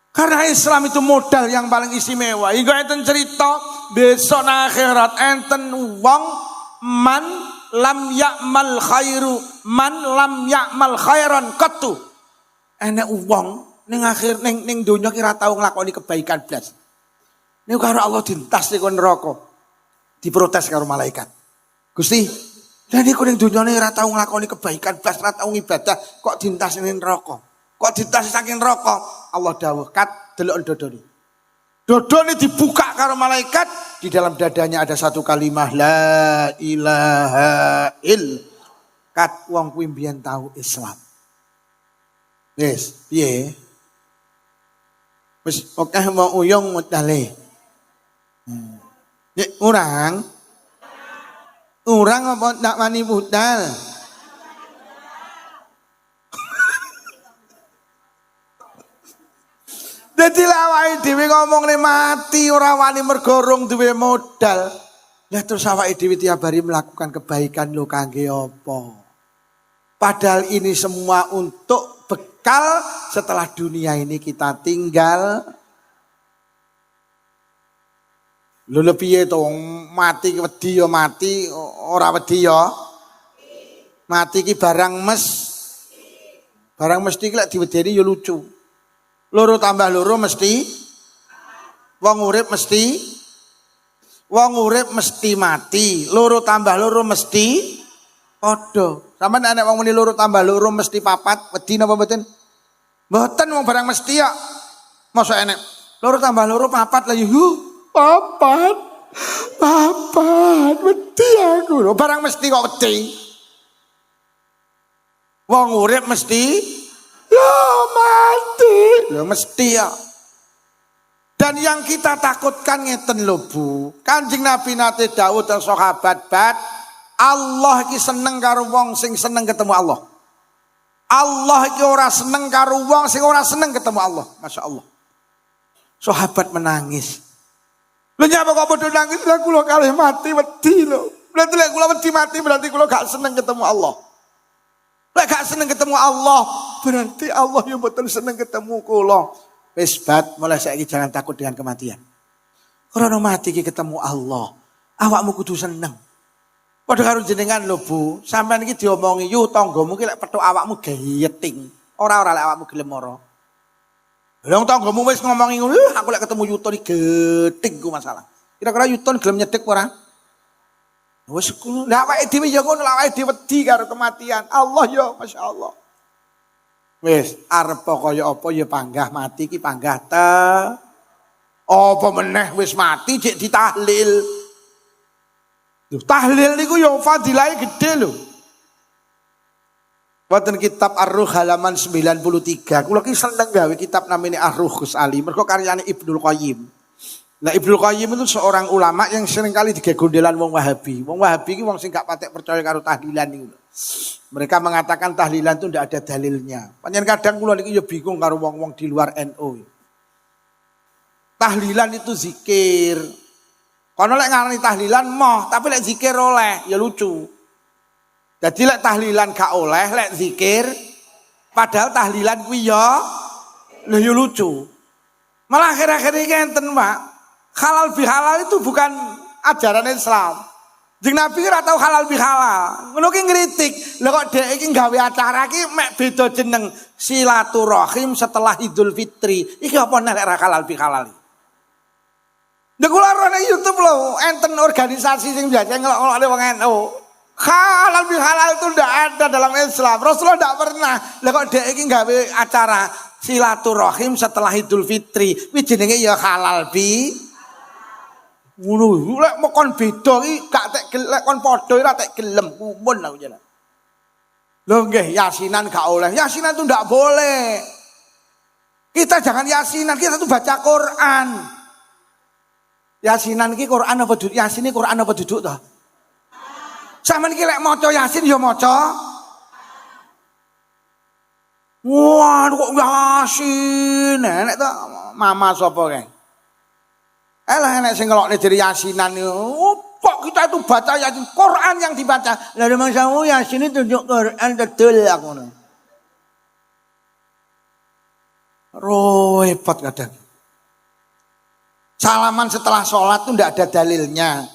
Karena Islam itu modal yang paling istimewa. Hingga enten cerita besok nang akhirat enten wong man lam ya'mal khairu man lam ya'mal khairan qattu. Enek wong ning akhir ning donya ki ora tau nglakoni kebaikan blas. Niku karo Allah dintas ning neraka. Diprotes karo malaikat. Gusti, lha niku ning donya ora tau nglakoni kebaikan blas, ora tau ngibadah, kok dintas ning neraka? Kok dintas saking neraka? Allah dawuh, "Kat delok dodone." Dodone dibuka karo malaikat, di dalam dadanya ada satu kalimat la ilaha ill. Kat wong kuwi mbiyen tau Islam. Wis, piye? Wis oke mau uyung mutale. Nek urang apa ndak wani budal? Dadi awake dhewe ngomongne mati ora wani mergo rung duwe modal. Lah terus awake dhewe tiap hari melakukan kebaikan lho kangge apa? Padahal ini semua untuk bekal setelah dunia ini kita tinggal. Lho piye to mati wedi ya mati, ora wedi ya. Mati ki barang Barang mesti ki lek diwedeni ya lucu. Loro tambah loro mesti wong urip mesti mati. Loro tambah loro mesti padha. Sampeyan nek wong muni loro tambah loro mesti papat, wedi napa mboten? Mboten wong barang mesti ya. Mosok enek loro tambah loro papat lah papat. Wedi aku. Barang mesti kok wedi. Wong urip mesti mati. Loh mesti ya. Dan yang kita takutkan ngeten lho Bu. Kanjeng Nabi nate dawuh teng sahabat Allah iki seneng karo wong sing seneng ketemu Allah. Allah iki ora seneng karo wong sing ora seneng ketemu Allah. Masya Allah. Sahabat menangis. Lho nyapa kok padha nangis? Lah kula kalih mati wedi lho. Berarti lek kula wedi mati berarti kula gak seneng ketemu Allah. Lek gak seneng ketemu Allah, berarti Allah yang betul seneng ketemu kula. Wis bat, mulai saiki jangan takut dengan kematian. Karena mati ki ketemu Allah, awakmu kudu seneng. Padha karo jenengan lho Bu, sampean iki diomongi yu tanggamu ki lek petuk awakmu geyeting. Ora lek awakmu gelem ora. Lah tanggamu wis ngomongi ngono, aku lek ketemu Yuton iki geting ku masalah. Kira-kira Yuton gelem nyedek ora? Wes kulo lha awake dhewe ya ngono, awake dhewe wedi karo kematian. Allah ya masyaallah. Wis arep kaya apa ya panggah mati ki panggah ta. Apa meneh wis mati cek ditahlil. Lho tahlil niku ya fadilahe gedhe lho. Wonten kitab Ar-Ruh halaman 93. Kula ki seneng gawe kitab namine Ar-Ruh Gus Ali, mergo karyane Ibnul Qayyim. Nah Ibnu Qayyim itu seorang ulama yang sering kali digegondelan wong Wahabi. Wong Wahabi ini wong sing gak patek percaya karo tahlilan itu. Mereka mengatakan tahlilan itu ndak ada dalilnya. Panjen kadang kula niki ya bingung karo wong-wong di luar NU. Tahlilan itu zikir. Kono lek ngarani tahlilan moh, tapi lek zikir oleh, ya lucu. Jadi lek tahlilan gak oleh, lek zikir padahal tahlilan kuwi ya lucu. Malah akhir-akhir ini enten Pak. Halal bihalal itu bukan ajaran Islam. Jeng Nabi ora tau halal bihalal. Ngono ki ngritik. Lha kok dhek iki gawe acara iki mek beda jeneng silaturahim setelah Idul Fitri. Iki apa nek ora halal bihalal? Lha kula ora nang YouTube lho, enten organisasi sing biasa ngelok-ngelokne wong NU. Halal bil halal itu ndak ada dalam Islam. Rasulullah ndak pernah. Lah kok dhek iki gawe acara silaturahim setelah Idul Fitri. Kuwi jenenge ya halal bi. Ngono, lek mau kon beda iki gak tek lek kon padha ora tek gelem kumpul aku jeneng. Loh nggih, yasinan gak oleh. Yasinan itu ndak boleh. Kita jangan yasinan, kita tuh baca Quran. Yasinan iki Quran apa duduk? Yasin iki Quran apa duduk toh? Sampeyan iki lek maca Yasin ya maca. Wah, kok Yasin. Nek to mama sapa kae? Elah nek sing ngelokne diri Yasinan yo. Kok kita itu baca Yasin, Quran yang dibaca. Lah masamu Yasin itu tunjuk Quran betul aku ngono. Repot kadang. Salaman setelah sholat itu ndak ada dalilnya.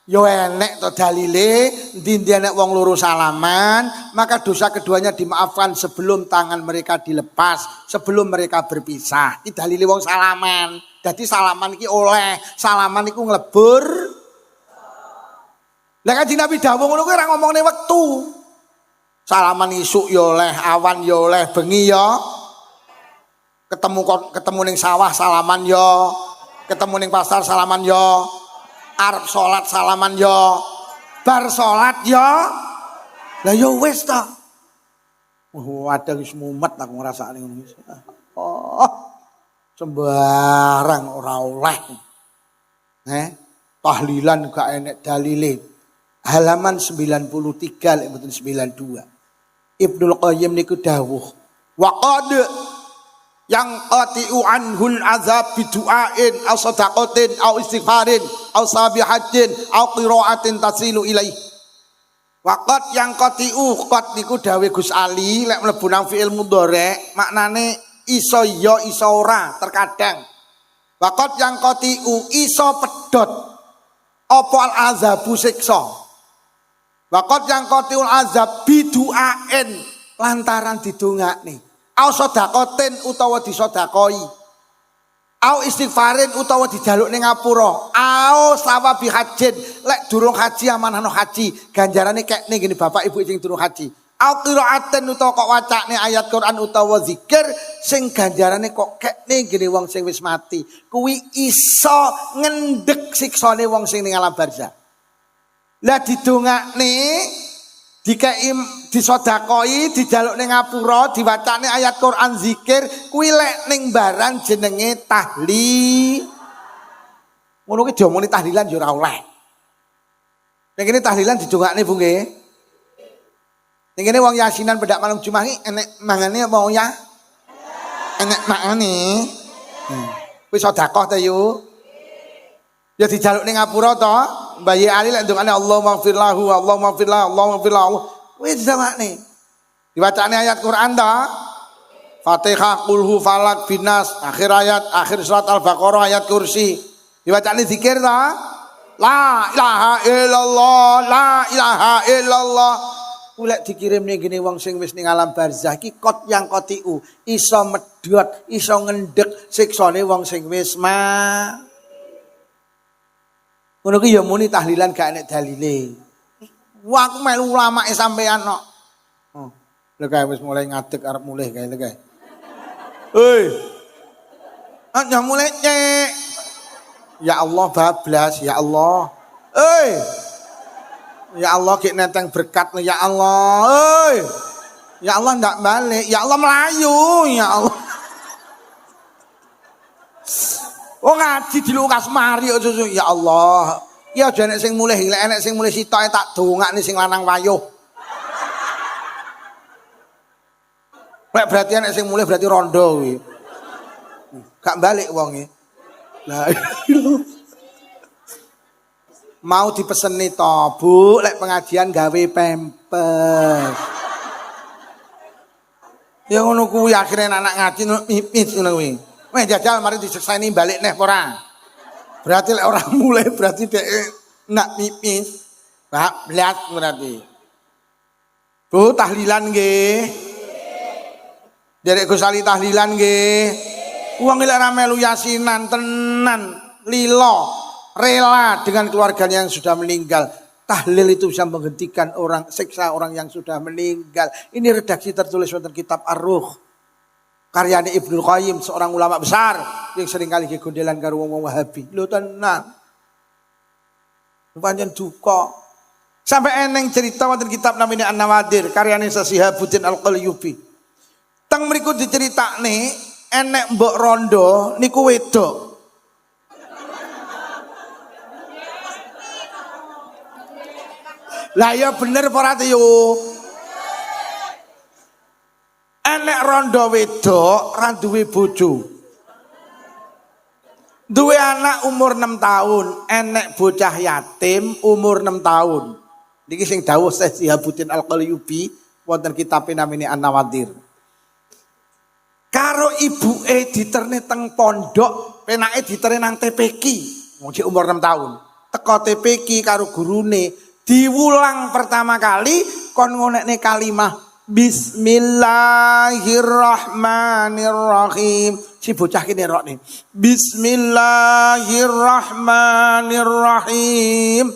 Yo enek to dalile, ndi enek wong loro salaman, maka dosa keduanya dimaafkan sebelum tangan mereka dilepas, sebelum mereka berpisah. Iki dalile wong salaman. Jadi salaman iki oleh, salaman iku nglebur. Lah Kanjeng Nabi dawuh ngono kuwi ora ngomongne wektu. Salaman isuk ya oleh, awan ya oleh, bengi ya. Ketemu ning sawah salaman ya. Ketemu ning pasar salaman ya. Arep salat salaman ya. Bar salat ya. Lah ya wis ta. Waduh wis mumet aku ngrasakne ngono. Oh. Sembarang ora oleh. Tahlilan gak enek dalile. Halaman 93 lek mboten 92. Ibnul Qayyim niku dawuh, wa qad yang qati'u anhul azab bidu'ain aw sadaqatin aw istighfarin aw sabihatin aw qiraatin tasilu ilaih. Wa qad yang qati'u, qad niku dawuh Gus Ali lek mlebu nang fi'il mudhari maknane iso ya iso ora terkadang. Wa qad yang qati'u iso pedhot apa al azabu siksa. Waqat yang kotiul azab biduaen lantaran didongakne. Au sedaqatin utawa disodakoi. Au istighfarin utawa dijaluk ning ngapura. Au sawabi hajin lek durung haji amanahno haji ganjarane kekne ngene bapak ibu sing durung haji. Au qiraatin utawa kok wacane ayat Quran utawa zikir sing ganjarane kok kekne ngene wong sing wis mati. Kuwi iso ngendhek siksane wong sing ning alam barzah. Lah didongakne dikei disodakoi dijaluk ning ngapura diwacane ayat Quran zikir kuwi lek ning barang jenenge tahlil. Ngono ki diomongni tahlilan ya ora oleh. Ning kene tahlilan didongakne Bu nggih. Ning kene wong yasinan pedak malam Jumat iki enek mangane apa ya? Enek mangane. Kuwi sedekah ta yo. Ya dijaluk ning ngapura to. Bayi Ali lek ndongane Allahumma ighfir lahu, Allahumma ighfir lahu, Allahumma ighfir lahu. Wis dongakne. Diwacane ayat Quran ta. Fatihah, Qul hu falak binas, akhir ayat, akhir surat Al-Baqarah ayat kursi. Diwacane zikir ta. La ilaha illallah, la ilaha illallah. Kulek dikirimne gini wong sing wis ning alam barzah iki kot yang kotiu, iso medhot, iso ngendhek siksane wong sing wis ngono ki ya muni tahlilan gak enek dalile. Wah aku melu ulama sampean kok. Oh, lha kae wis mulai ngadeg arep mulih kae lho kae. Hei. Aja mulai cek. Ya Allah bablas, ya Allah. Hei. Ya Allah ki nenteng berkat ya Allah. Hei. Ya Allah ndak balik, ya Allah melayu, ya Allah. Oh ngaji di Lukas mari ya Allah. Ya aja nek sing mulih, lek enek sing mulih sitoke tak dongakne sing lanang wayuh. Lek berarti enek sing mulih berarti rondo kuwi. Gak balik wonge. Lah mau dipeseni to, Bu, lek pengajian gawe pempes. Ya ngono kuwi akhire anak ngaji mipis ngono kuwi. Weh jajal mari disekseni balik neh ora. Berarti lek orang mulai berarti dhek nak pipis. Pak blas berarti. Bu tahlilan nggih. Derek Gus Ali tahlilan nggih. Wong lek ra melu yasinan tenan lilo. rela dengan keluarganya yang sudah meninggal. Tahlil itu bisa menghentikan orang, siksa orang yang sudah meninggal. Ini redaksi tertulis wonten kitab Ar-Ruh. Karyane Ibnu Qayyim, seorang ulama besar yang seringkali gegondelan karo wong Wahabi. Lho tenan. Pancen duka. Sampai eneng cerita wonten kitab namanya An-Nawadir, karyane Syihabuddin Al-Qalyubi. Teng mriku diceritakne enek mbok rondo niku wedok. Lah ya bener apa ora yo? Enek rondo wedok ra duwe bojo. Duwe anak umur 6 tahun, enek bocah yatim umur 6 tahun. Niki sing dawuh Syekh Syihabuddin Al-Qalyubi wonten kitab namine An-Nawadir. Karo ibuke diterne teng pondok, penake diterne nang TPQ, wong umur 6 tahun. Teko TPQ karo gurune diulang pertama kali kon ngonekne kalimah Bismillahirrahmanirrahim. Si bocah ki nerokne Bismillahirrahmanirrahim.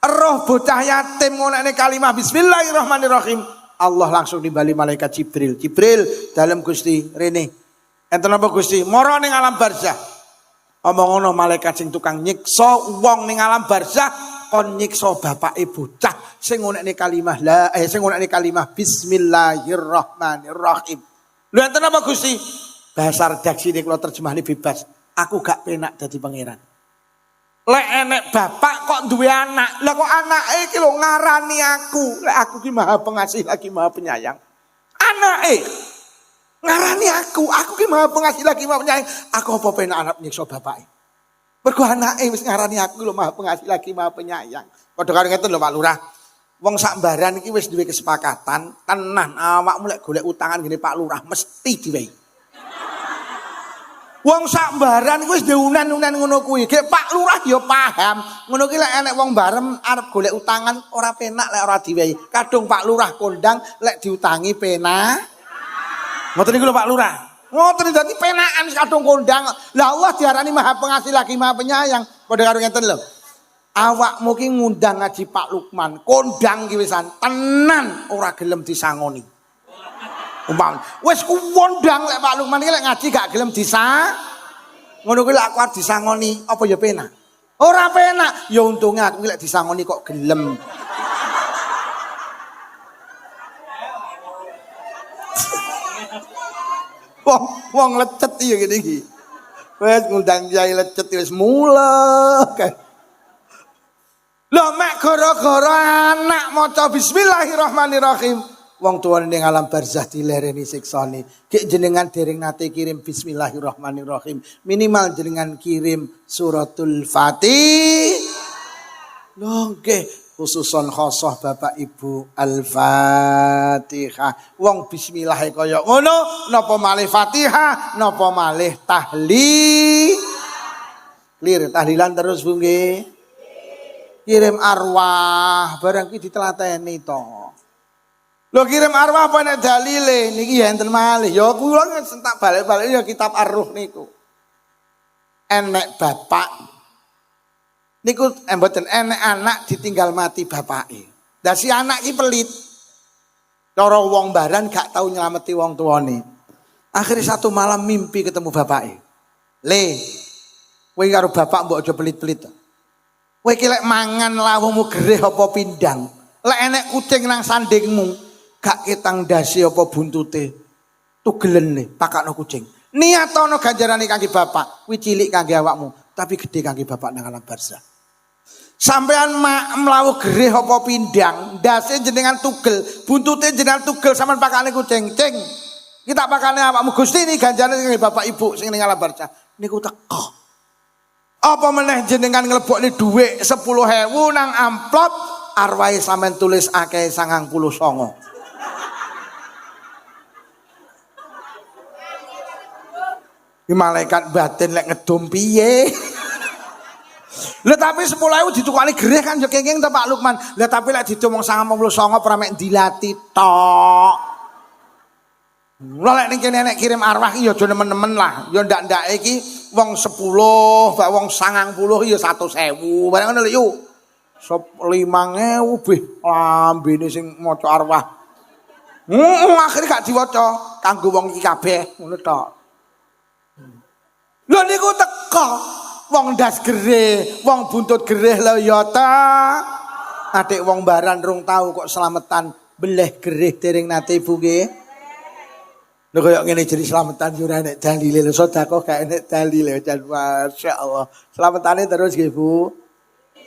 Roh bocah yatim ngonekne kalimah Bismillahirrahmanirrahim. Allah langsung nimbali malaikat Jibril. Jibril dalam Gusti rene. Enten apa Gusti? Mara ning alam barzah. Omong ngono malaikat sing tukang nyiksa wong ning alam barzah kon nyiksa bapake bocah sing ngonekne kalimah sing ngonekne kalimah Bismillahirrahmanirrahim. Lho enten apa Gusti? Bahasa redaksi ini kalau terjemahane bebas. Aku gak penak dadi pangeran. Lek enek bapak kok duwe anak. Lah kok anake iki lho ngarani aku. Lek aku ki Maha Pengasih lagi Maha Penyayang. Anake ngarani aku ki Maha Pengasih lagi Maha Penyayang. Aku apa penak anak nyiksa bapake. Mergo anake wis ngarani aku lho Maha Pengasih lagi Maha Penyayang. Padha karo ngeten lho Pak Lurah. Wong sak mbaran iki wis duwe kesepakatan, tenan awakmu lek golek utangan ngene Pak Lurah mesti diwehi. Wong sak mbaran iku wis diunan-unan ngono kuwi. Gek Pak Lurah ya paham. Ngono ki lek enek wong barem arep golek utangan ora penak lek ora diwehi. Kadung Pak Lurah kondang lek diutangi penak. Ngoten niku lho Pak Lurah. Ngoten dadi penakan kadung kondang. Lah Allah diarani Maha Pengasih lagi Maha Penyayang. Padha karo ngeten lho. Awakmu ki ngundang ngaji Pak Lukman, kondang ki wisan tenan ora gelem disangoni. Umpam wis kondang lek Pak Lukman iki lek ngaji gak gelem ngono kuwi lek aku arep disangoni apa ya penak? Ora penak. Ya untunge aku lek disangoni kok gelem. Wong lecet ya ngene iki. Wis ngundang kiai lecet wis muleh. Lho mek gara-gara anak maca bismillahirrahmanirrahim. Wong tuane ning alam barzah dilereni siksane. Gek jenengan dereng nate kirim bismillahirrahmanirrahim. Minimal jenengan kirim suratul Fatih. Lho nggih khususon khosoh Bapak Ibu Al-Fatihah. Wong bismillah kaya ngono, napa malih Fatihah, napa malih tahlil. Clear tahlilan terus Bu nggih. Kirim arwah barang ki ditelateni to. Lho kirim arwah apa nek dalile niki ya enten malih. Ya kula tak balik-balik ya kitab Ar-Ruh niku. Enek bapak niku mboten enek anak ditinggal mati bapake. Lah si anak iki pelit. Cara wong baran gak tau nyelameti wong tuane. Akhirnya satu malam mimpi ketemu bapake. Le, kowe karo bapak mbok aja pelit-pelit. Kowe iki lek mangan lawuhmu gerih apa pindang. Lek enek kucing nang sandingmu, gak ketang ndase apa buntute. Tugelene pakakno kucing. Niatono ganjarane kangge bapak, kuwi cilik kangge awakmu, tapi gede kangge bapak nang alam barzah. Sampean mlawuh gerih apa pindang, ndase jenengan tugel, buntute jenengan tugel sampean pakane kucing. Cing. Kita pakane awakmu Gusti ini ganjarane kangge bapak ibu sing ning alam barzah. Niku teko. Apa meneh jenengan nglebokne dhuwit 10.000 nang amplop arwahe sampean tulis akeh 99. Ki malaikat batin lek ngedum piye? Lah tapi 10.000 ditukani gereh kan ya kenging to Pak Lukman. Lah tapi lek didum 99 ora mek dilati tok. Lah lek ning kene nek kirim arwah ya aja nemen-nemen lah. Ya ndak-ndake iki wong 10, bak wong 90 ya 100.000. Barang ngono lho yuk. Sop 5.000 beh lambene sing maca arwah. Akhire gak diwaca kanggo wong iki kabeh ngono tok. Lho niku teko wong ndas gereh, wong buntut gereh lho ya ta. Adik wong baran rung tau kok slametan beleh gereh dereng nate Bu nggih. Lho koyo ngene jadi slametan yo ora nek dalile lho sedekah gak enek dalile jan masyaallah. Slametane terus nggih Bu.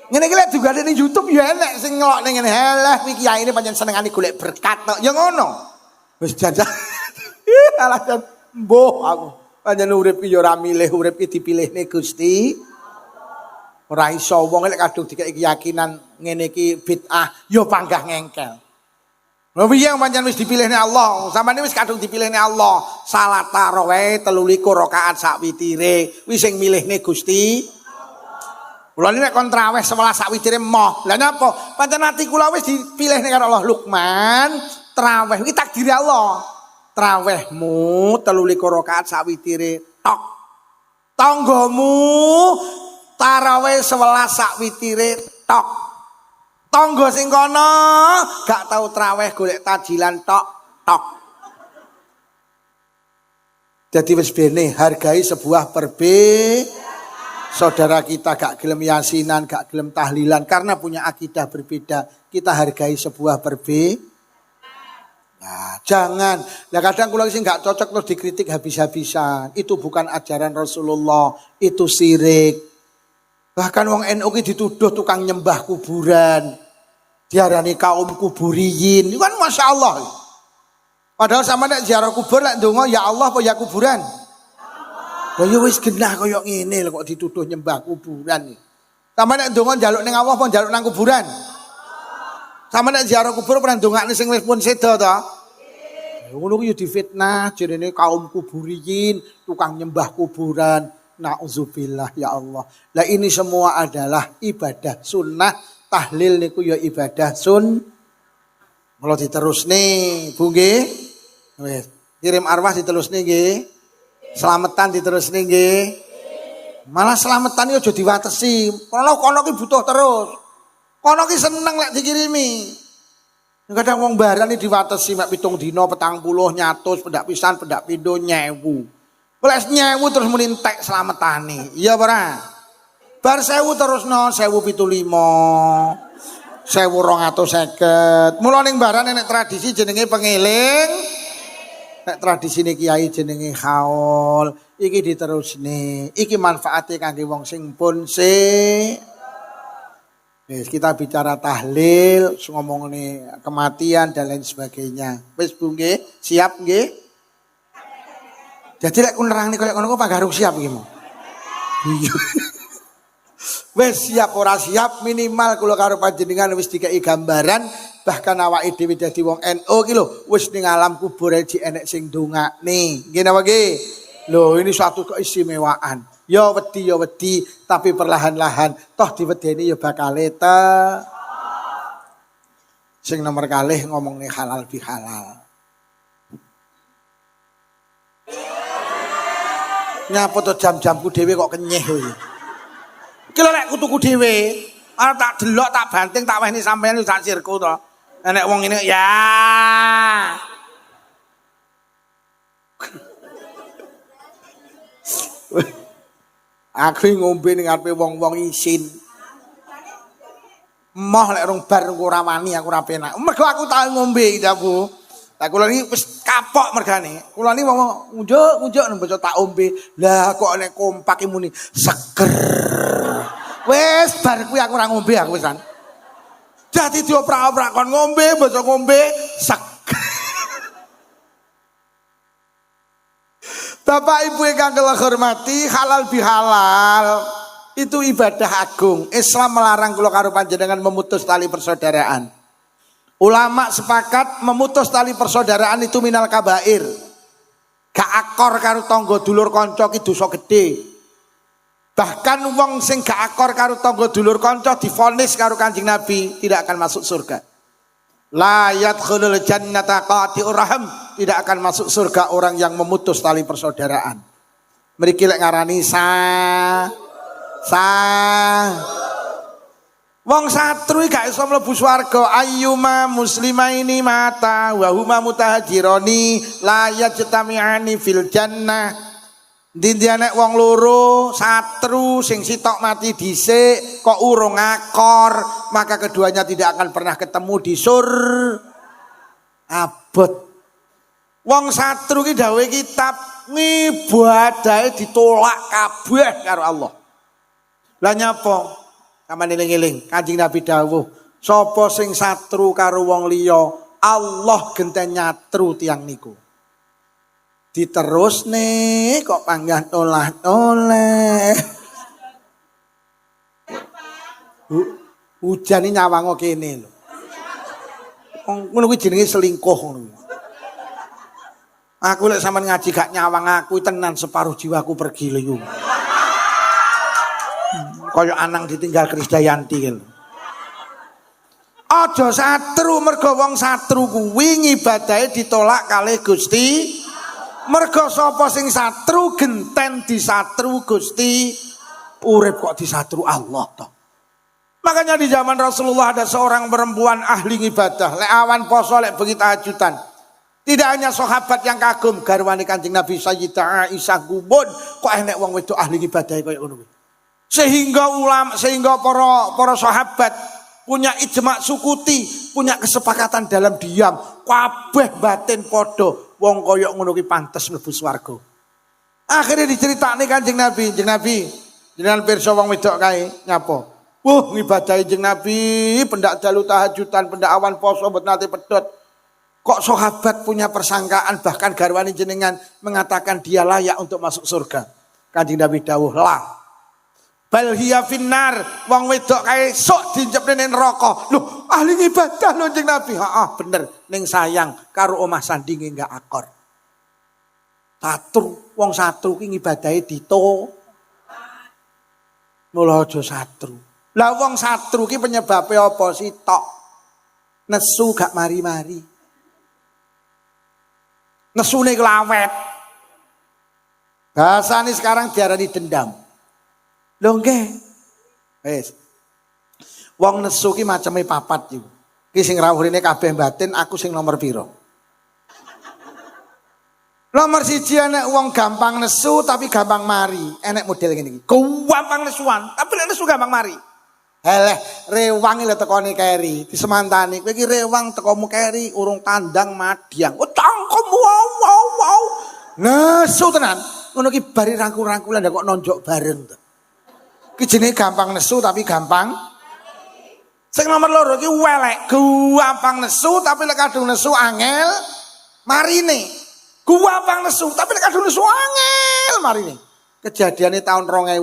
Ngene iki lek digane ning YouTube ya enek sing ngelok ning ngene. Halah iki kiyaine pancen senengane golek berkat tok. Ya ngono. Wis jajal. Alasan mbuh aku. Pancen urip iki ya ora milih, urip iki dipilihne Gusti. Ora iso wong lek kadung dikek keyakinan ngene iki bid'ah ya panggah ngengkel. Lha piye pancen wis dipilihne Allah, sampeyan wis kadung dipilihne Allah. Salat tarawih 23 rakaat sak witire, wis sing milihne Gusti. Kula nek kon traweh 11 sak witire moh. Lah napa? Pancen ati kula wis dipilihne karo Allah. Lukman, traweh iki takdir Allah. Trawehmu 23 rakaat sak witire tok. Tanggamu tarawih 11 sak witire tok. Tangga sing kono gak tau traweh golek tajilan tok. Jadi wis bene hargai sebuah saudara kita gak gelem yasinan, gak gelem tahlilan karena punya akidah berbeda. Kita hargai sebuah Nah, jangan. Nah kadang kula sing gak cocok terus dikritik habis-habisan. Itu bukan ajaran Rasulullah, itu syirik. Bahkan wong NU ki dituduh tukang nyembah kuburan. Diarani kaum kuburiyin. Itu kan Masya Allah. Padahal sama nek ziarah kubur lek ndonga ya Allah apa ya kuburan? Lah ya wis genah koyo ngene lho kok dituduh nyembah kuburan. Sama nek ndonga njaluk ning Allah apa njaluk nang kuburan? Sama nek ziarah kubur pernah ndongakne sing wis pun sedo to? Ngono ku yo difitnah jenenge kaum kuburiyin, tukang nyembah kuburan. Nauzubillah ya Allah. Lah ini semua adalah ibadah sunnah. Tahlil niku ya ibadah Mula diterusne Bu nggih. Wis, kirim arwah diterusne nggih. Slametan diterusne nggih. Malah slametan iki aja diwatesi. Kono ki butuh terus. Kono ki seneng lek dikirimi. Kadang wong baran iki diwatesi mek 7 dina 40 nyatus pendak pisan pendak pindho 1000. Wes 1000 terus muni entek slametane. Iya apa ora? Bar 1000 terusno 1075. 1250. Mula ning baran nek tradisi jenenge pengeling. Nek tradisine kiai jenenge khaul. Iki diterusne. Iki manfaate kangge wong sing pun Wis kita bicara tahlil, ngomongane kematian dan lain sebagainya. Wis Bu nggih, siap nggih? Jadi lek nerangne koyo ngono kok panggarung siap iki mo. Iya. Wis siap ora siap minimal kula karo panjenengan wis dikai gambaran bahkan awake dhewe dadi wong NU iki lho wis ning alam kubur iki enek sing ndongakne. Nggih napa nggih? Lho ini suatu keistimewaan. Ya wedi tapi perlahan-lahan toh diwedeni ya bakal sing nomor kalih ngomongne halal bihalal. Nyapa to jam-jamku dhewe kok kenyeh kowe. Iki lho nek kutuku dhewe, arep tak delok tak banting tak wehni sampeyan sak sirku to. Nek wong ngene ya. Aku ngombe ning ngarepe wong-wong isin. Moh lek rong bar ora wani aku ora penak. Mergo aku tau ngombe ya Bu. Lah kula niki wis kapok mergane. Kula niki mau unjuk nembe tak ombe. Lah kok nek kompak muni seger. Wis bar kuwi aku ora ngombe aku wisan. Dadi dioprak-oprak kon ngombe, basa ngombe seger. Bapak Ibu yang kula hormati, halal bihalal itu ibadah agung. Islam melarang kula karo panjenengan memutus tali persaudaraan. Ulama sepakat memutus tali persaudaraan itu minal kabair. Gak akor karo tangga dulur kanca ki dosa gedhe. Bahkan wong sing gak akor karo tangga dulur kanca divonis karo Kanjeng Nabi tidak akan masuk surga. La yadkhulul jannata qati'ur rahim, tidak akan masuk surga orang yang memutus tali persaudaraan. Mriki lek ngarani wong satru gak iso mlebu swarga. Ayyuma muslimaini mata wa huma mutahajirani la yajtami'ani fil jannah. Dindiane wong loro satru sing sitok mati dhisik kok urung ngakor, maka keduanya tidak akan pernah ketemu di abot. Wong satru ki dawuhe kitab ngibadahe ditolak kabeh karo Allah. Lah nyapa? Sampeyan eling-eling, Kanjeng Nabi dawuh, sapa sing satru karo wong liya, Allah genten nyatru tiyang niku. Diterusne kok panggah noleh. Hujan iki nyawango kene lho. Ngono kuwi jenenge selingkuh ngono. Aku lek sampean ngaji gak nyawang aku tenan separuh jiwaku pergi lho. Kaya anang ditinggal Krisdayanti lho. Aja satru mergo wong satru kuwi ngibadahe ditolak kalih Gusti. Mergo sapa sing satru genten disatru Gusti, urip kok disatru Allah toh. Makanya di zaman Rasulullah ada seorang perempuan ahli ibadah, lek awan poso lek bengi tahajudan. Tidak hanya sahabat yang kagum garwane Kanjeng Nabi Sayyidah Aisyah gumun, kok enek wong wedok ahli ibadah kaya ngono kuwi. Sehingga para sahabat punya ijma sukuti, punya kesepakatan dalam diam, kabeh batin padha. Wong koyok ngono ki pantes mlebu swarga. Akhirnya diceritakne Kanjeng Nabi, jenengan pirsa wong wedok kae nyapa? Ngibadahi Kanjeng Nabi, pendak dalu tahajudan, pendak awan poso mboten nate pedhot. Kok sahabat punya persangkaan bahkan garwane jenengan mengatakan dia layak untuk masuk surga. Kanjeng Nabi dawuh, "La bal hiya finnar." Wong wedok kae sok dicepne ning neraka. Lho, ahli ibadah lho Kanjeng Nabi. Heeh, bener. Ning sayang karo omah sandinge enggak akor. Satru, wong satru ki ngibadahe mula aja satru. Lah wong satru ki penyebabe apa sih tok? Nesu gak mari-mari. Nesune kelawet. Bahasane sekarang diarani dendam. Lho nggih. Wis. Wong nesu ki maceme papat iki. Ki sing rawuhine kabeh batin, aku sing nomor piro? Nomor 1 enek wong gampang nesu tapi gampang mari. Enek model ngene iki. Gampang nesuan, tapi nek nesu gampang mari. Heleh, rewang lho tekone keri, disemantani. Kowe iki rewang tekomu keri, urung tandang madyang. Oh, cangkemmu wow. Nesu tenan. Ngono ki bari rangkul-rangkulan kok nonjok bareng to. Ki jenenge gampang nesu tapi gampang. Sing nomor 2 ki welek, gampang nesu tapi lek kadung nesu angel marine. Gampang nesu tapi lek kadung nesu angel marine. Kejadiane tahun 2000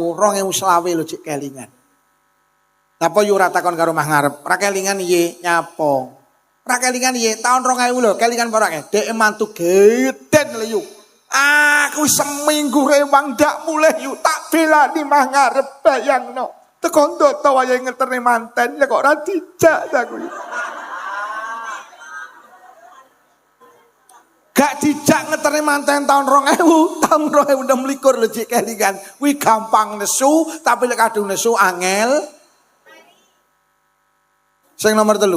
lho cek kelingan. Napa yo ora takon karo Mah ngarep, ra kelingan iye nyapo. Ra kelingan iye tahun 2000 lho, kelingan ora ke? Dek mantu geden lho yuk. Aku seminggu rewang ndak mulai yuk, tak belani Mah ngarep bayangno. Tekon to wayahe ngeterne manten ya kok ora dijak aku. Gak dijak ngeterne manten tahun 2026 lho cek kelingan. Kuwi gampang nesu tapi lek kadung nesu angel. Sing nomor 3.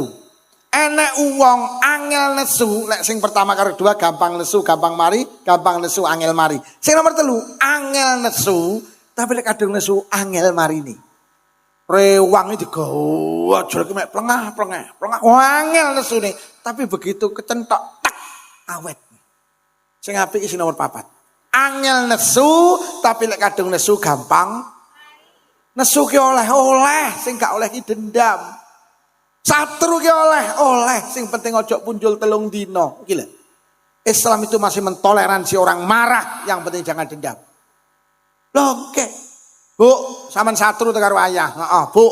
Enek wong angel nesu, lek sing pertama karo kedua gampang nesu, gampang mari, gampang nesu angel mari. Sing nomor 3, angel nesu tapi lek kadung nesu angel marini. Rewang iki digawa jare mek plengah. Angel nesune, tapi begitu kecentok tak awet. Sing apik iki nomor 4. Angel nesu tapi lek kadung nesu gampang. Nesu ki oleh-oleh, sing gak oleh ki dendam. Satru ki oleh, sing penting ojo punjul 3 dina. Iki lho. Islam itu masih mentoleransi orang marah, yang penting jangan dendam. Lho, Bu, sampean satru karo ayah. Heeh, Bu,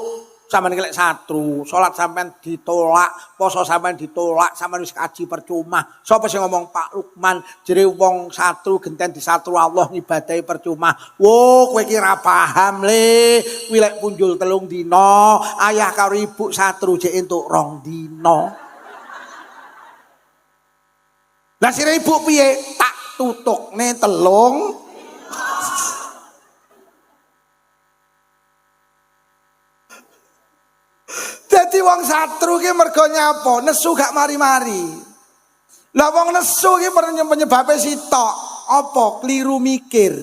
sampean kelek satru, salat sampean ditolak, poso sampean ditolak, sampean wis kaji percuma. Sapa sing ngomong Pak Lukman, jere wong satru genten disatru Allah ngibadahi percuma. Wo, kowe iki ra paham le. Kuwi lek punjul 3 dina, ayah karo ibu satru jek entuk 2 dina. Lah sire ibu piye? Tak tutukne 3 wong satru ki mergo nyapa? Nesu gak mari-mari. Lah wong nesu ki penyebabe sitok. Apa? Keliru mikir.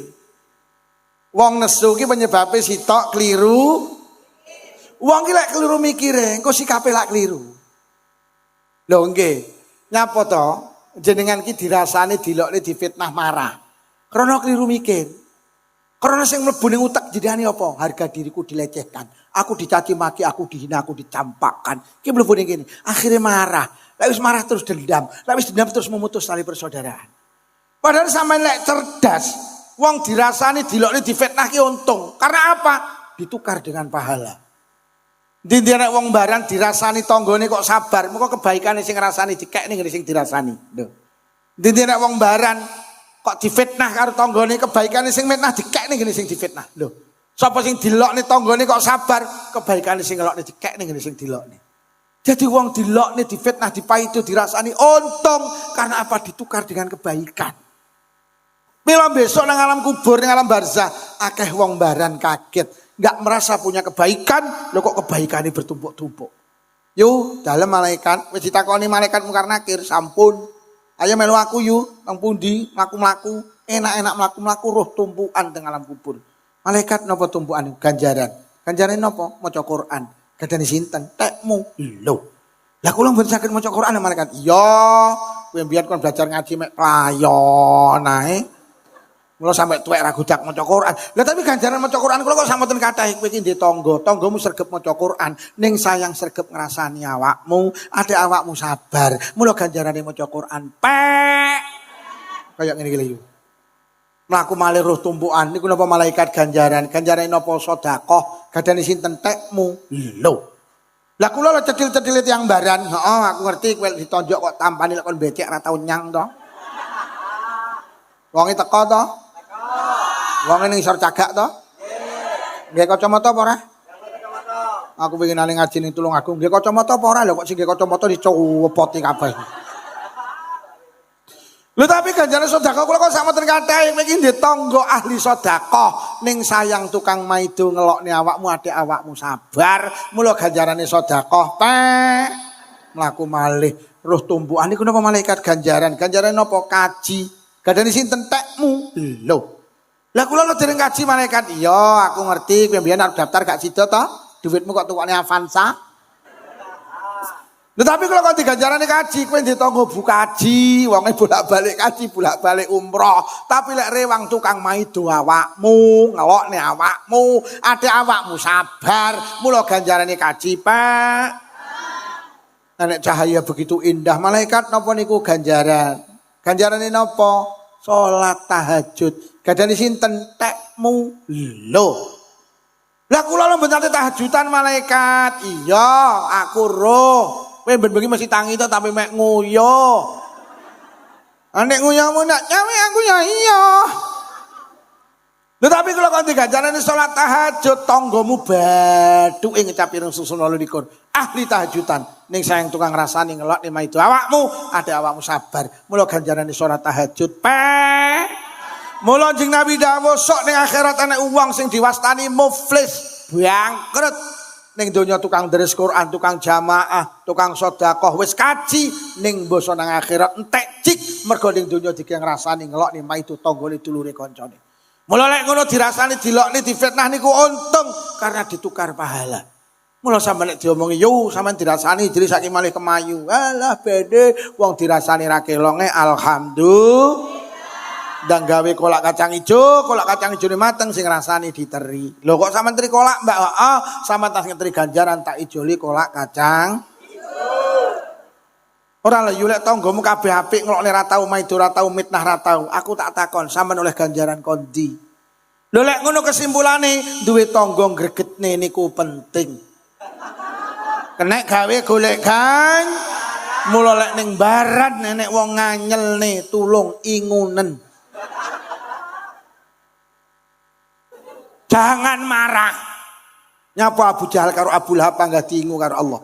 Wong nesu ki penyebabe sitok keliru. Wong ki lek keliru mikire, engko sikape lak keliru. Lho nggih. Nyapa to? Jenengan ki dirasani dilokne difitnah marah. Krana keliru mikir. Krana sing mlebu ning utek jenengane apa? Harga diriku dilecehkan. Aku dicaci maki, aku dihina, aku dicampakkan. Ki mlebu ning kene. Akhire marah. Lek wis marah terus dendam. Lek wis dendam terus memutus tali persaudaraan. Padahal sampean lek cerdas, wong dirasani dilokne difitnah ki untung. Karena apa? Ditukar dengan pahala. Dindi nek wong baran dirasani tanggane kok sabar, mengko kebaikane sing ngrasani dikekne ngene sing dirasani. Lho. Dindi nek wong baran kok difitnah karo tanggane kebaikane sing mitnah dikekne ngene sing difitnah. Lho. Sapa sing dilokne tanggane kok sabar, kebaikane sing ngelokne dikekne ngene sing dilokne. Jadi wong dilokne difitnah dipaitu dirasani untung karena apa? Ditukar dengan kebaikan. Mila besok nang alam kubur nang alam barzah akeh wong baran kaget. Enggak merasa punya kebaikan, lo kok kebaikan ini bertumpuk-tumpuk. Yo, dalam malaikat, wis ditakoni malaikat mungkar nakir, sampun. Ayo melu aku yu, nang pundi, mlaku-mlaku, enak-enak mlaku-mlaku roh tumpukan teng alam kubur. Malaikat napa tumpukan ganjaran? Ganjaran napa? Maca Quran. Gadane sinten? Tekmu. Lho. Lah kula mboten saged maca Quran malaikat. Iya, kowe mbiyen kon belajar ngaji mek playon ae. Mula sampai tuwek ra godak maca Quran. Lah tapi ganjaran maca Quran kula kok sampun kathah kowe iki ndek tangga. Tanggamu sregep maca Quran, ning sayang sregep ngrasani awakmu, ade awakmu sabar. Mula ganjarane maca Quran pek. Kayak ngene iki lho. Mlaku malih roh tumpukan niku napa malaikat ganjaran. Ganjarane napa sedekah, gadane sinten tekmu. Lho. Lah kula lho cedhil-cedhil tiyang baran. Heeh, aku ngerti kowe ditonjok kok tampani lek kon becek ra tau nyang to. Wonge teko to? Wong ning isor cagak to? Nggih. Nggih kacamata apa ora? Aku pengen nali ngaji ning Tulungagung. Nggih kacamata apa ora? Lho kok sing nggih kacamata dicopoti kabeh. Lho tapi ganjaran sedekah kula kok sampun kathah iki ndek tangga ahli sedekah ning sayang tukang maido ngelokne awakmu adek awakmu sabar. Mula ganjarane sedekah pek mlaku malih roh tumpukan niku napa malaikat ganjaran. Ganjaran napa kaji. Gadane sinten tekmu. Lho. Lah kula lho dereng kaji malaikat. Iya, aku ngerti kowe mbiyen arep daftar gak sida to? Duitmu kok tukane Avanza. Lha tapi kula kok diganjarane kaji, kowe ditanggo bu kaji, wonge bolak-balik kaji, bolak-balik umroh. Tapi lek rewang tukang maido awakmu, ngelokne awakmu, ade awakmu sabar, mula ganjarane kaji, Pak. Nek cahaya begitu indah malaikat napa niku ganjaran? Ganjarane napa? Salat tahajud. Gadane sinten tekmu. Lho. Lah kula lho mboten tahajudan malaikat. Iya, aku roh. Kowe ben-bengi mesti tangi to tapi mek nguyo. Nek nguyomu nak nyawe aku ya iya. Lho tapi kula kon diganjarane salat tahajud tanggamu bathuke ngecap pirang susun 28. Ahli tahajudan ning sayang tukang rasani ngelok ning maido awakmu, ada awakmu sabar. Mula ganjarane salat tahajud pek. Mula Kanjeng Nabi dawuh sok ning akhirat ana wong sing diwastani muflis, bangkrut. Ning donya tukang deres Quran, tukang jamaah, tukang sedekah wis kaji ning basa nang akhirat entek cik mergo ning donya dikek ngrasani ngelok ning maido tanggane dulure kancane. Mula lek ngono dirasani dilokne difitnah niku untung karena ditukar pahala. Mula sampeyan nek diomongi yo sampeyan dirasani jadi saiki malih kemayu. Alah bede wong dirasani ra kelonge alhamdulillah. Dan gawe kolak kacang ijo ne mateng sing rasani diteri. Lho kok sampeyan teri kolak Mbak? Heeh, sampeyan tas ngeteri ganjaran tak ijoli kolak kacang ijo. Ora lho lek tanggamu kabeh apik ngelokne ra tau maido ra tau mitnah ra tau. Aku tak takon sampeyan oleh ganjaran kondi. Lho lek ngono kesimpulane duwe tangga gregetne niku penting. Kenek gawe golek kan. Mula lek ning barat nenek wong nganyelne tulung ingunen. Jangan marah. Nyapa Abu Jahal karo Abu Lahab panggah diingu karo Allah.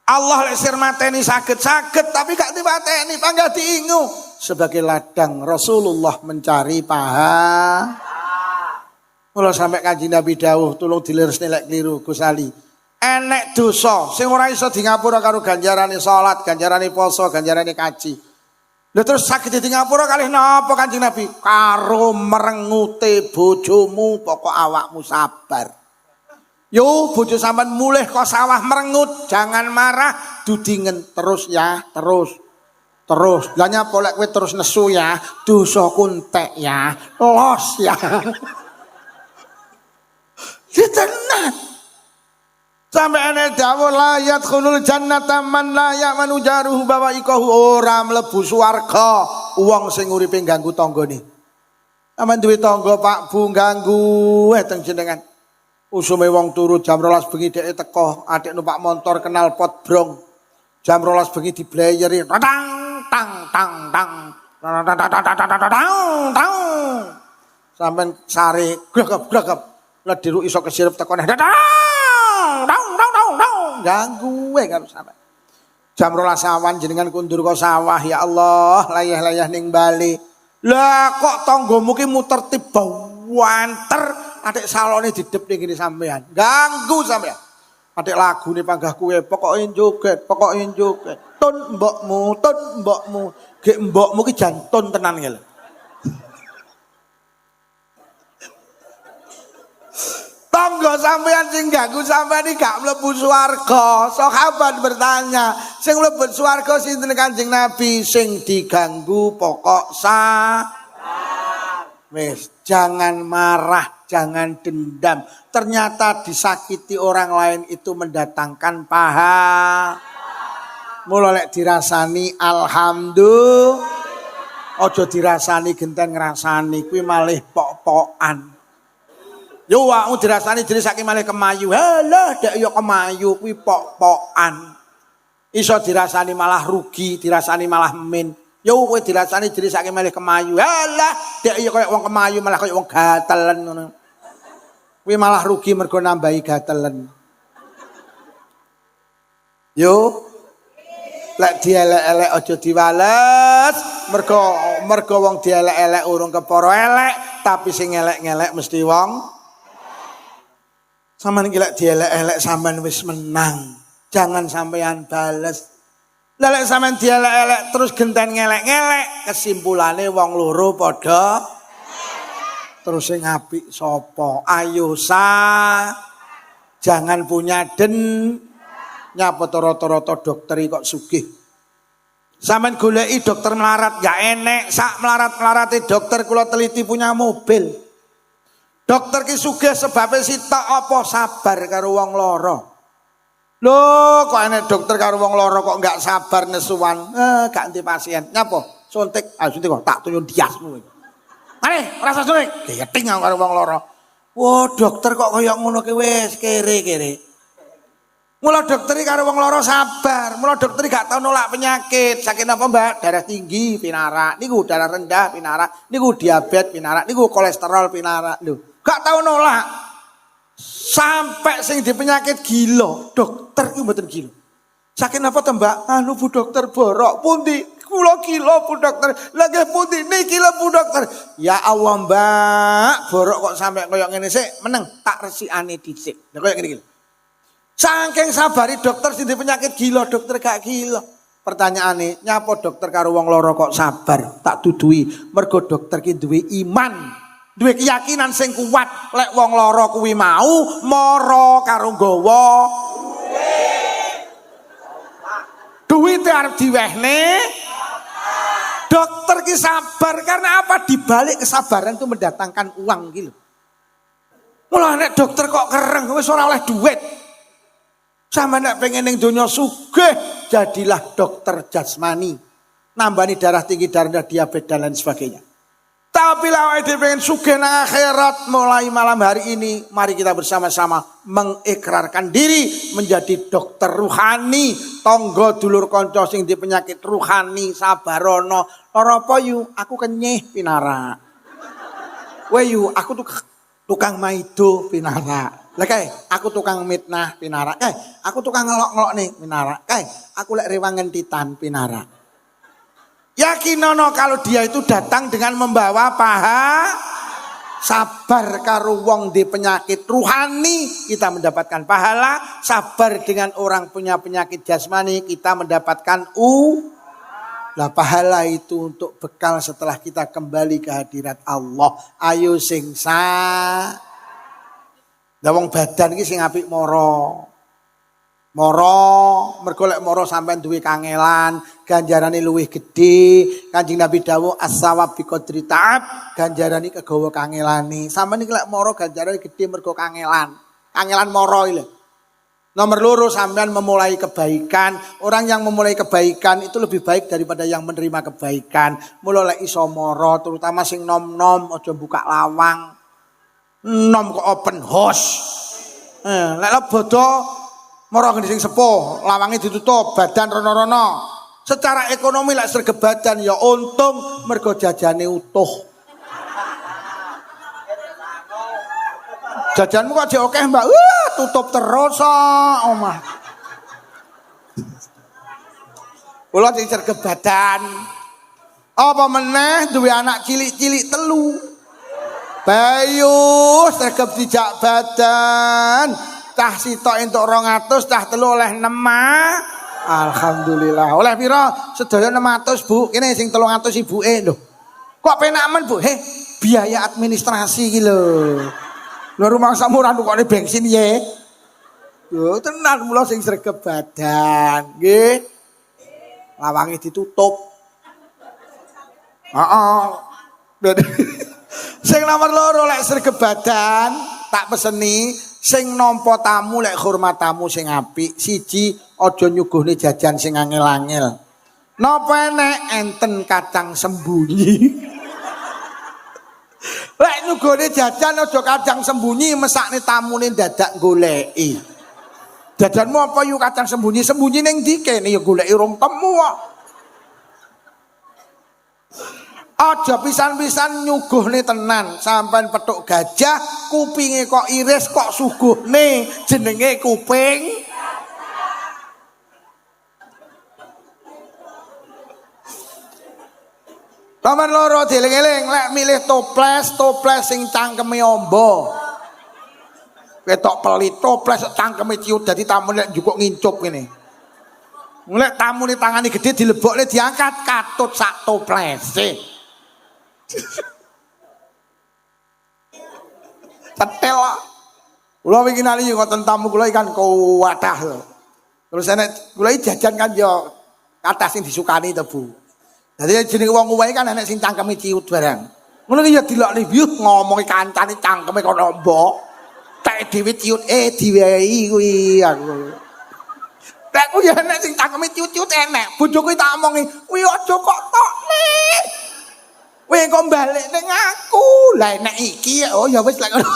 Allah lek sir mateni saged tapi gak dipateni panggah diingu. Sebagai ladang Rasulullah mencari paha. Mula sampai Kanjeng Nabi dawuh tulung dileresne lek kliru Gus Ali. enek dosa sing ora iso di ngapura karo ganjarane salat, ganjarane poso, ganjarane kaji. Lha terus saged di ngapura kalih napa Kanjeng Nabi? Karo merengute bojomu, pokok awakmu sabar. Yo bojo sampean mulih kok sawah merengut, jangan marah, dudingen terus ya, terus. Lah nyapa lek kowe terus nesu ya, dosaku entek ya, los ya. Tenan. Sampai ana dawuh la yadkhulul jannata man la ya'manu jaruhu bawaikahu, ora mlebu swarga wong sing uripe ganggu tanggane. Aman duwe tangga Pak Bu ganggu teng jenengan. Usume wong turu jam 12 bengi dhek teko, adik numpak motor kenal pot brong. Jam 12 bengi diblayeri tang tang tang tang. Tang. Sampeyan sare glegep. Lah diru iso kesirep teko neh. Ganggu karo sampean. Jam 12 awan jenengan kundur kok sawah, ya Allah, layah-layah ning bali. Lah kok tanggamu ki muter tiba wanter, adik salone didep ning kene sampean. Ganggu sampean. Adik lagune panggah kuwe, pokoke joget. Tun mbokmu. Gek mbokmu ki jantun tenan ki lho. Tangga sampean sing ganggu sampean iki gak mlebu swarga. Sahabat bertanya, sing mlebu swarga sinten Kanjeng Nabi? Sing diganggu pokok wis jangan marah, jangan dendam. Ternyata disakiti orang lain itu mendatangkan pahala. Mula lek dirasani alhamdulillah. Aja dirasani genten ngrasani, kuwi malih pok-pokan. Yo awakmu dirasani dirisake malih kemayu. Halah dak yo kemayu kuwi pok-pokan. Iso dirasani malah rugi, dirasani malah min. Yo kowe dirasani dirisake malih kemayu. Halah dak yo koyo wong kemayu malah koyo wong gatelen ngono. Kuwi malah rugi mergo nambahi gatelen. Yo lek dielek-elek aja diwales, mergo wong dielek-elek urung kepara elek, tapi sing elek-elek mesti wong. Sampeyan iki lek dielek-elek sampean wis menang. Jangan sampean bales. Lah lek sampean dielek-elek terus genten ngelek-ngelek, kesimpulane wong loro padha terus sing apik sapa? Ayo jangan punya nyapa rata-rata dokter kok sugih. Sampeyan goleki dokter melarat gak enek, sak melarat-melarate dokter kula teliti punya mobil. Dokter ki sugih sebabe sitok apa sabar karo wong lara. Lho kok enek dokter karo wong lara kok gak sabar nesuwan. Gak enti pasien. Nyapa? Suntik. Suntik kok tak tuyun diasmu. Mari, rasa suntik. Geting karo wong lara. Wah, dokter kok kaya ngono ki wis kere-kere. Mula dokter karo wong lara sabar. Mula dokter gak tau nolak penyakit. Sakit apa, Mbak? Darah tinggi pinarak. Niku darah rendah pinarak. Niku diabetes pinarak. Niku kolesterol pinarak. Lho, gak tau nolak. Sampai sing di penyakit gila, dokter ku mboten gila. Sakit apa to, Mbak? Anu Bu Dokter borok. Pundi? Kula gila Bu Dokter. Lagi pundi? Niki lho Bu Dokter. Ya Allah, Mbak, borok kok sampai koyo ngene sik, meneng tak resikane dhisik. Lha koyo ngene iki. Saking sabari dokter sing di penyakit gila, dokter gak gila. Pertanyaane, nyapa dokter karo wong lara kok sabar? Tak tuduhi, mergo dokter ki duwe iman, duwe keyakinan sing kuat. Lek wong lara kuwi mau mara karo nggawa duwite arep diwehne. Dokter ki sabar karena apa? Di balik kesabaran itu mendatangkan uang gitu. Mula nek dokter kok kereng wis ora oleh duit. Sama nek pengen ning donya sugih, jadilah dokter jasmani. Nambani darah tinggi, darah diabetes dan lain sebagainya. Tapi lah awake dhewe pengen sugih nang akhirat, mulai malam hari ini mari kita bersama-sama mengikrarkan diri menjadi dokter ruhani, tangga dulur kanca sing di penyakit ruhani, sabarono. Lara apa yu? Aku kenyih pinara. We yu, aku tukang maido pinara. Lah kae, aku tukang mitnah pinara. Kae, aku tukang ngelok-ngelok nih pinara. Kae, aku lek rewang ngentitan pinara. Yakinono kalau dia itu datang dengan membawa paha. Sabar karo wong di penyakit ruhani kita mendapatkan pahala. Sabar dengan orang punya penyakit jasmani kita mendapatkan lah pahala itu untuk bekal setelah kita kembali ke hadirat Allah. Ayo sing sa. Lah wong badan iki sing apik moro. Moro, mergo lek moro sampean duwe kangelan, ganjarane luwih gedhe. Kanjeng Nabi dawuh as-sawab bi qadri ta'ab, ganjarane kegawa kangelane. Sampeyan iki lek moro ganjarane gedhe mergo kangelan. Kangelan moro iki lho. Nomor loro sampean memulai kebaikan. Orang yang memulai kebaikan itu lebih baik daripada yang menerima kebaikan. Mula lek iso moro, terutama sing nom-nom aja buka lawang. Nom kok open house. Lek bodoh moro sing sepuh, lawangnya ditutup, badan rono-rono. Secara ekonomi lek sergebadan ya untung mergo jajane utuh. Jajanmu kok jek akeh, Mbak. Tutup terus omah. Kula sing sergebadan. Apa meneh duwe anak cilik-cilik telu. Bayu sergep dijak badan. Cah sitok entuk 200, cah telu oleh 6. Alhamdulillah. Oleh pira? Sedaya 600, Bu. Kene sing 300 ibuke lho. Kok penak men, Bu? Biaya administrasi iki lho. Lho rumah samuran tukone bensin ye. Yo tenan mula sing sregep badan, nggih. Lawange ditutup. Heeh. Sing nomor 2 lek sregep badan tak peseni sing nampa tamu lek hormat tamu sing apik. Siji aja nyuguhne jajan sing angel-angel. Napa enek enten kacang sembunyi. Lek nyuguhne jajan aja kacang sembunyi, mesakne tamune dadak goleki. Jajanmu apa yuk kacang sembunyi? Sembunyi ning ndi kene ya goleki rong temu kok. Aja pisan-pisan nyuguhne tenan, sampean petuk gajah, kupinge kok iris kok suguhne, jenenge kuping. Nomor 2 dieling-eling, lek milih toples sing cangkeme amba. Ketok pelit toples cangkeme ciut dadi tamune lek njukuk ngincup ngene. Lek tamune tangane gede dilebokne diangkat katut sak toplese. Cetel. Kula wingi nali ngoten tamu kula ikan kuwadah lho. Terus enek kula jajan kan yo kathah sing disukani to, Bu. Dadi jenenge wong kuwi kan enek sing cangkeme ciut barang. Ngono ki ya dilokne yuk ngomongi kancane cangkeme kono mbok. Tek dhewe ciut diwehi kuwi aku. Tek ku ya enek sing cangkeme ciut-ciut enek. Bojoku tak omongi, "Kuwi aja kok tok, Nek. Weh kok balik ning aku. Lah nek iki oh ya wis lek ngono."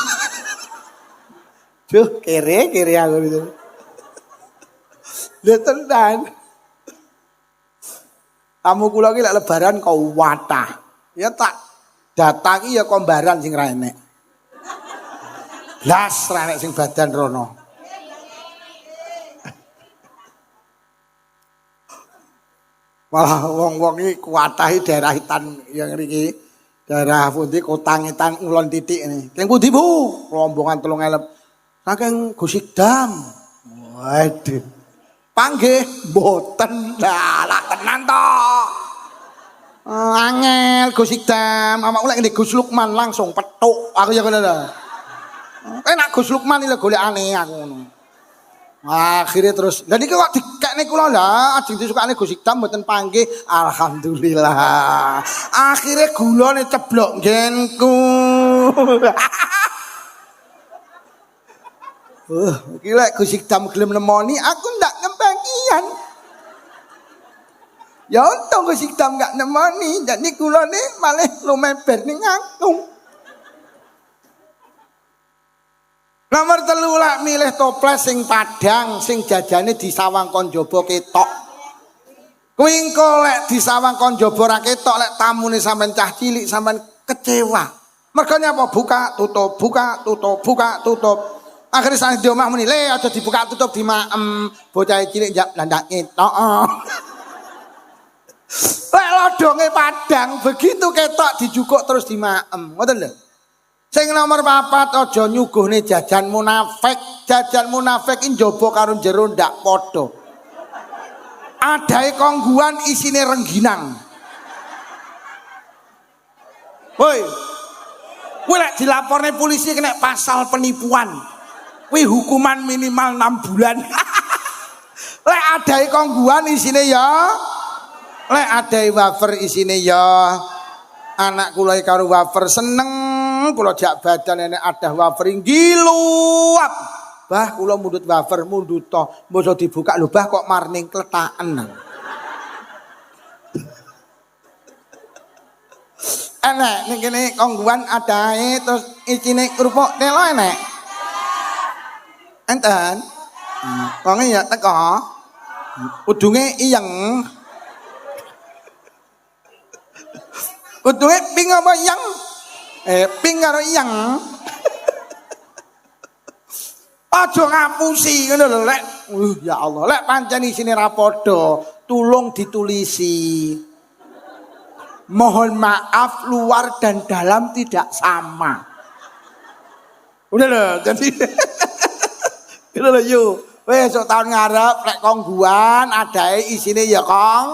Duh, kere aku itu. Lha tenan. Tamu kula ki lek lebaran kok watah. Ya tak datangi ya kombaran sing ra enek. Blas ra enek sing badan rono. Malah wong-wong iki kuwatahi daerah Hitan yang ngriki. Daerah pundi Kotang-Itan Ngulon Titik ini. Keng pundi, Bu? Rombongan 3.000. Saking Gusikdam. Waduh. Panggih mboten. Lah tenan to. Angel Gusikdam. Amak ulek ngene Gus Lukman langsung petuk. Aku ya ngono lho. Enak Gus Lukman iki golekane aku ngono. Akhirnya terus, dan ini kok dikekne kula lah, ajeng disukane Gus Hikdam mboten panggih, alhamdulillah. Akhirnya gulane ceblok nggenku. Gila Gus Hikdam gelem nemoni, aku ndak kebagian. Ya untung Gus Hikdam gak nemoni, jadi gulane malah lumeber ning aku. Nomor 3 lak milih toples sing padang sing jajane disawang kon jaba ketok. Kuwi engko lek disawang kon jaba ra ketok lek tamune sampean cah cilik sampean kecewa. Mergo nyapa buka tutup buka tutup buka tutup. Akhire sang di omah muni le aja dibuka tutup di maem bocah cilik njak landak ketok. Lek lodonge padang begitu ketok dijukuk terus di maem. Ngoten lho. Sing nomor 4 aja nyuguhne jajan munafik. Jajan munafik iki njaba karo jero ndak padha. Adahe kongguan isine rengginang. Woi. Kuwi lek dilaporne polisi kena pasal penipuan. Kuwi hukuman minimal 6 bulan. Lek adahe kongguan isine ya. Lek adahe wafer isine ya. Anak kula karo wafer seneng. Kula jak badan enek adah wafer ngiluap. Bah kula mundut wafer mundut to. Mboso dibuka lho bah kok marning kletaken. Enek ning kene kongguan adahe terus isine kerupuk telo enek. Enten. Wonge ya teko. Udunge iyeng. Udunge ping apa iyeng? Ping karo iyeng. Aja ngapusi ngono lho lek. Ya Allah, lek pancen isine ra padha, tulung ditulisi. Mohon maaf luar dan dalam tidak sama. Udah loh, jadi udah loh yuk. Besok tahun ngarep lek kongguan adae isine ya kong.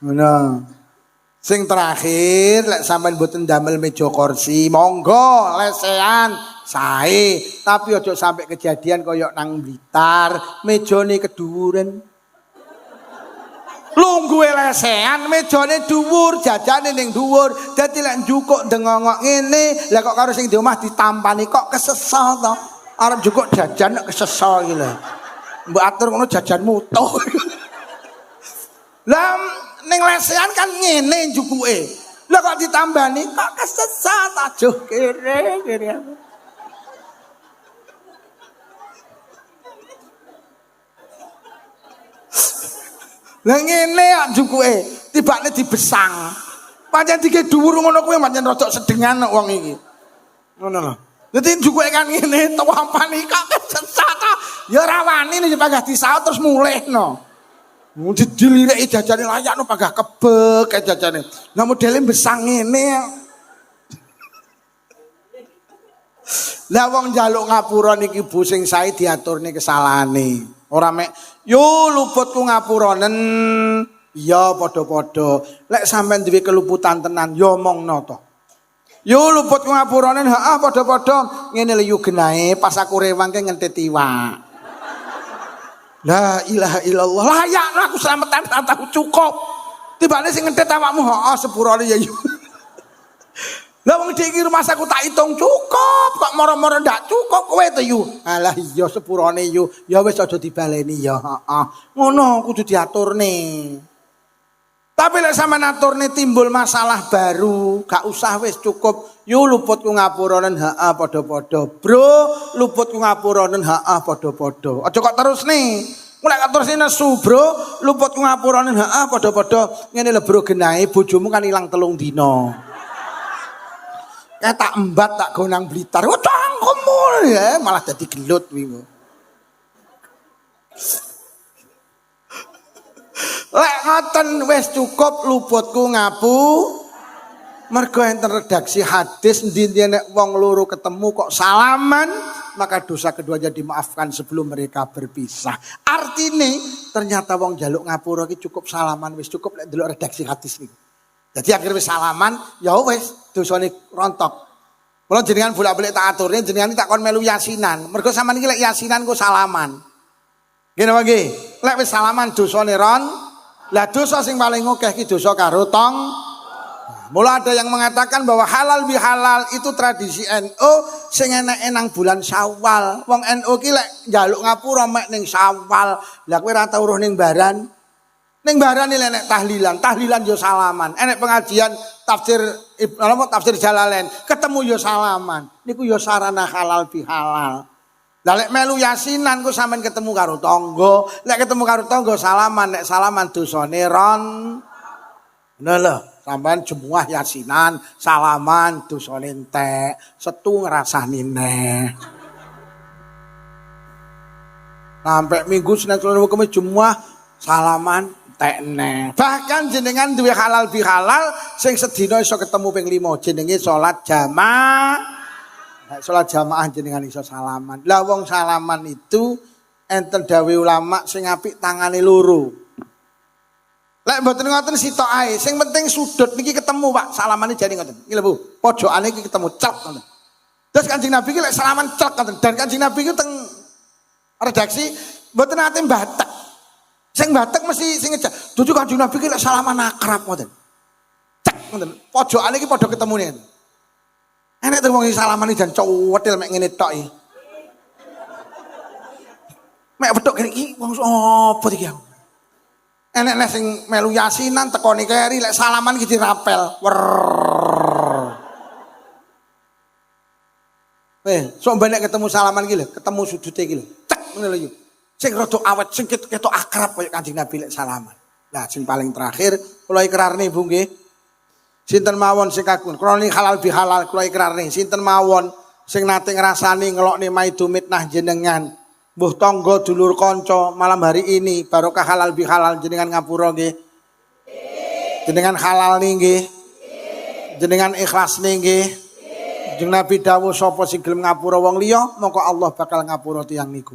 Ngono. Sing terakhir lek sampean mboten damel meja kursi, monggo lesehan sae, tapi aja sampai kejadian koyok nang Blitar, mejane keduren. Lungguhe lesehan, mejane dhuwur, jajane ning dhuwur. Dadi lek njukuk dengongok ngene, lah kok karo sing di omah ditampani kok kesesal to. Arep njukuk jajan kok kesesal iki lho. Mbok atur ngono jajanmu utuh. Lah ning lesehan kan ngene njukuke. Lah kok ditambani kok kesesal ajuh kere aku. Lah ngene kok njukuke, tibane dibesang. Pancen dike dhuwur ngono kuwi pancen rada sedengan wong iki. Ngono lho. Dadi njukuke kan ngene tuwampani kok kesesat to. Ya ora wani nek pagah disaut terus mulihno. Diliriki jajane layakno pagah kebek jajane. Lah modele besang ngene. Lah wong njaluk ngapura niki Bu sing sae diaturne kesalahane. Ora mek yo luputku ngapuranen. Ya padha-padha. Lek sampean duwe keluputan tenan yo omongno to. Yo luputku ngapuranen, heeh padha-padha. Ngene lho yo genahe pas aku rewang ke ngentit iwak. La ilaha illallah. Layakno aku slametan tak tahu cukup. Tibane sing ngentit awakmu heeh sepurane ya yo. Lah wong iki rumah saku tak hitung cukup, kok moro-moro ndak cukup kowe to yu. Alah iya sepurane yu. Ya wis aja dibaleni ya, heeh. Ngono kudu diaturne. Tapi lek sampean aturne timbul masalah baru, gak usah wis cukup. Yu luputku ngapuranen, heeh padha-padha. Bro, luputku ngapuranen, heeh padha-padha. Aja kok terus nih. Mulai terus nesu, Bro, luputku ngapuranen, heeh padha-padha. Ngene lho Bro genahe bojomu kan ilang 3 dina. Kayak tak embat tak gonang Blitar. Oh cangkemmu ya malah jadi gelut wingi. Lek ngoten wis cukup luputku ngapu. Mergo enten redaksi hadis ndi nek wong loro ketemu kok salaman, maka dosa keduanya dimaafkan sebelum mereka berpisah. Artine ternyata wong jaluk ngapura iki cukup salaman wis cukup lek ndelok redaksi hadis niku. Jadi akhirnya wis salaman, ya wis dosane rontok. Kalau jenengan bolak-balik tak aturnya, jenengan tak kon melu yasinan. Mergo sampean iki lek yasinan ku salaman. Ngene wae nggih. Lek wis salaman dosane ron. Lah dosa sing paling akeh ki dosa karo tong. Mula ada yang mengatakan bahwa halal bihalal itu tradisi NU sing enake nang bulan Syawal. Wong NU ki lek njaluk ngapura mek ning Syawal. Lah kowe ora tau roh ning baran. Ning barane nek tahlilan yo salaman. Enek pengajian tafsir tafsir Jalalain, ketemu yo salaman. Niku yo sarana halal bihalal. Lah lek melu yasinan ku sampean ketemu karo tangga, lek ketemu karo tangga salaman, nek salaman dosane ron. Ngono lho, sampean jemuah yasinan, salaman dosane entek, setu ngrasani neh. Sampai minggu Senin Selasa Kamis jemuah salaman tekne. Bahkan jenengan duwe halal bihalal sing sedina iso ketemu ping 5 jenenge salat jamaah. Salat jamaah jenengan iso salaman. Lah wong salaman itu enten dawuh ulama sing apik tangane loro. Lek mboten ngoten sitok ae, sing penting sudut niki ketemu Pak, salamane jane ngoten. Iki lho Bu, pojokane iki ketemu cek ngoten. Terus Kanjeng Nabi iki lek salaman cek ngoten. Dan Kanjeng Nabi iki teng redaksi mboten nate mbatek. Sing mbatek mesti sing ngejak. Dudu Kanjeng Nabi iki lek salaman akrab ngoten. Cek ngoten. Pojokane iki padha ketemune. Enek teng wong salamane jan cowedel mek ngene tok iki. Mek wedhok kene iki wong opo iki? Enek sing melu yasinan tekoni keri lek salaman iki dirapel. Sok benek ketemu salaman iki lho, ketemu sudute iki lho. Cek ngene lho. Sing rada awet, sing ketok akrab kaya Kanjeng Nabi lek salaman. Nah, sing paling terakhir kula ikrarne Bu nggih. Sinten mawon sing kagungan kula niki halal bihalal kula ikrarne. Sinten mawon sing nate ngrasani ngelokne maidu mitnah jenengan. Mbuh tangga dulur kanca malam hari ini barokah halal bihalal jenengan ngapura nggih. Jenengan halal nggih. Jenengan ikhlas nggih. Jeneng Nabi dawuh sapa sing gelem ngapura wong liya mongko Allah bakal ngapura tiyang niku.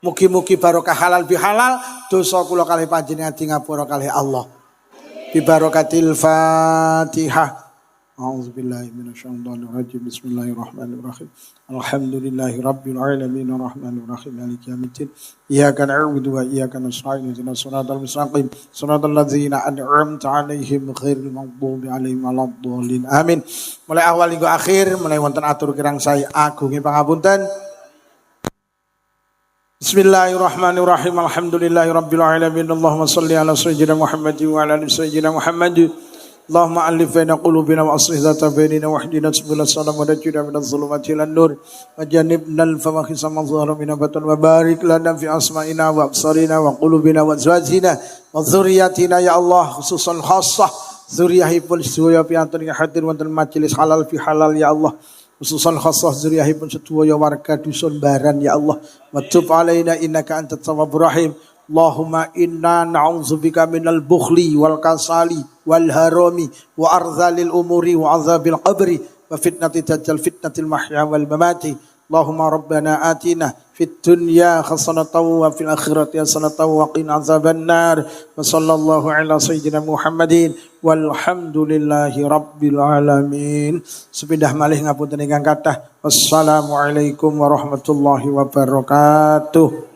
Mugi-mugi barokah halal bihalal dosa kula kalih panjenengan di ngapura kalih Allah. Bi barokatil Fatihah. A'udzubillahi minasyaitonir rajim. Bismillahirrahmanirrahim. Alhamdulillahi rabbil alamin arrahmanir rahim maliki yaumiddin. Iyyaka na'budu wa iyyaka nasta'in ihdinas siratal mustaqim. Siratal ladzina an'amta 'alaihim ghairil maghdubi 'alaihim waladdallin. Amin. Mulai awal hingga akhir mulai wonten atur kirang saya agungi pangapunten. Bismillahirrahmanirrahim. Alhamdulillahi rabbil alamin. Allahumma shalli ala sayyidina Muhammadin wa ala ali sayyidina Muhammad. Allahumma alif baina qulubina wa aslih dhata bainina wa hdina subulal salam wa najjina minadh dhulumati ilan nur wa jannibnal fawahisha ma dhahara minha batan wa barik lana fi asma'ina wa absarina wa qulubina wa azwajina wa dzurriyyatina ya Allah khususan khassah dzurriyyahipun sedaya piantun hadir wonten majelis halal fi halal ya Allah khususan khassah dzurriyyahipun sedaya warga dusun Baran ya Allah wa tub alaina innaka antat tawwabur rahim. Allahumma inna na'udzubika minal bukhli wal kasali wal harami wa arzalil umuri wa azabil qabri wa fitnati dajjal fitnatil mahya wal mamati. Allahumma rabbana atina fid dunya hasanatan wa fil akhirati hasanatan wa qina azabannar. Wa sallallahu ala sayyidina Muhammadin walhamdulillahi rabbil alamin. Sepindah malih ngapunten ingkang kathah. Wassalamualaikum warahmatullahi wabarakatuh.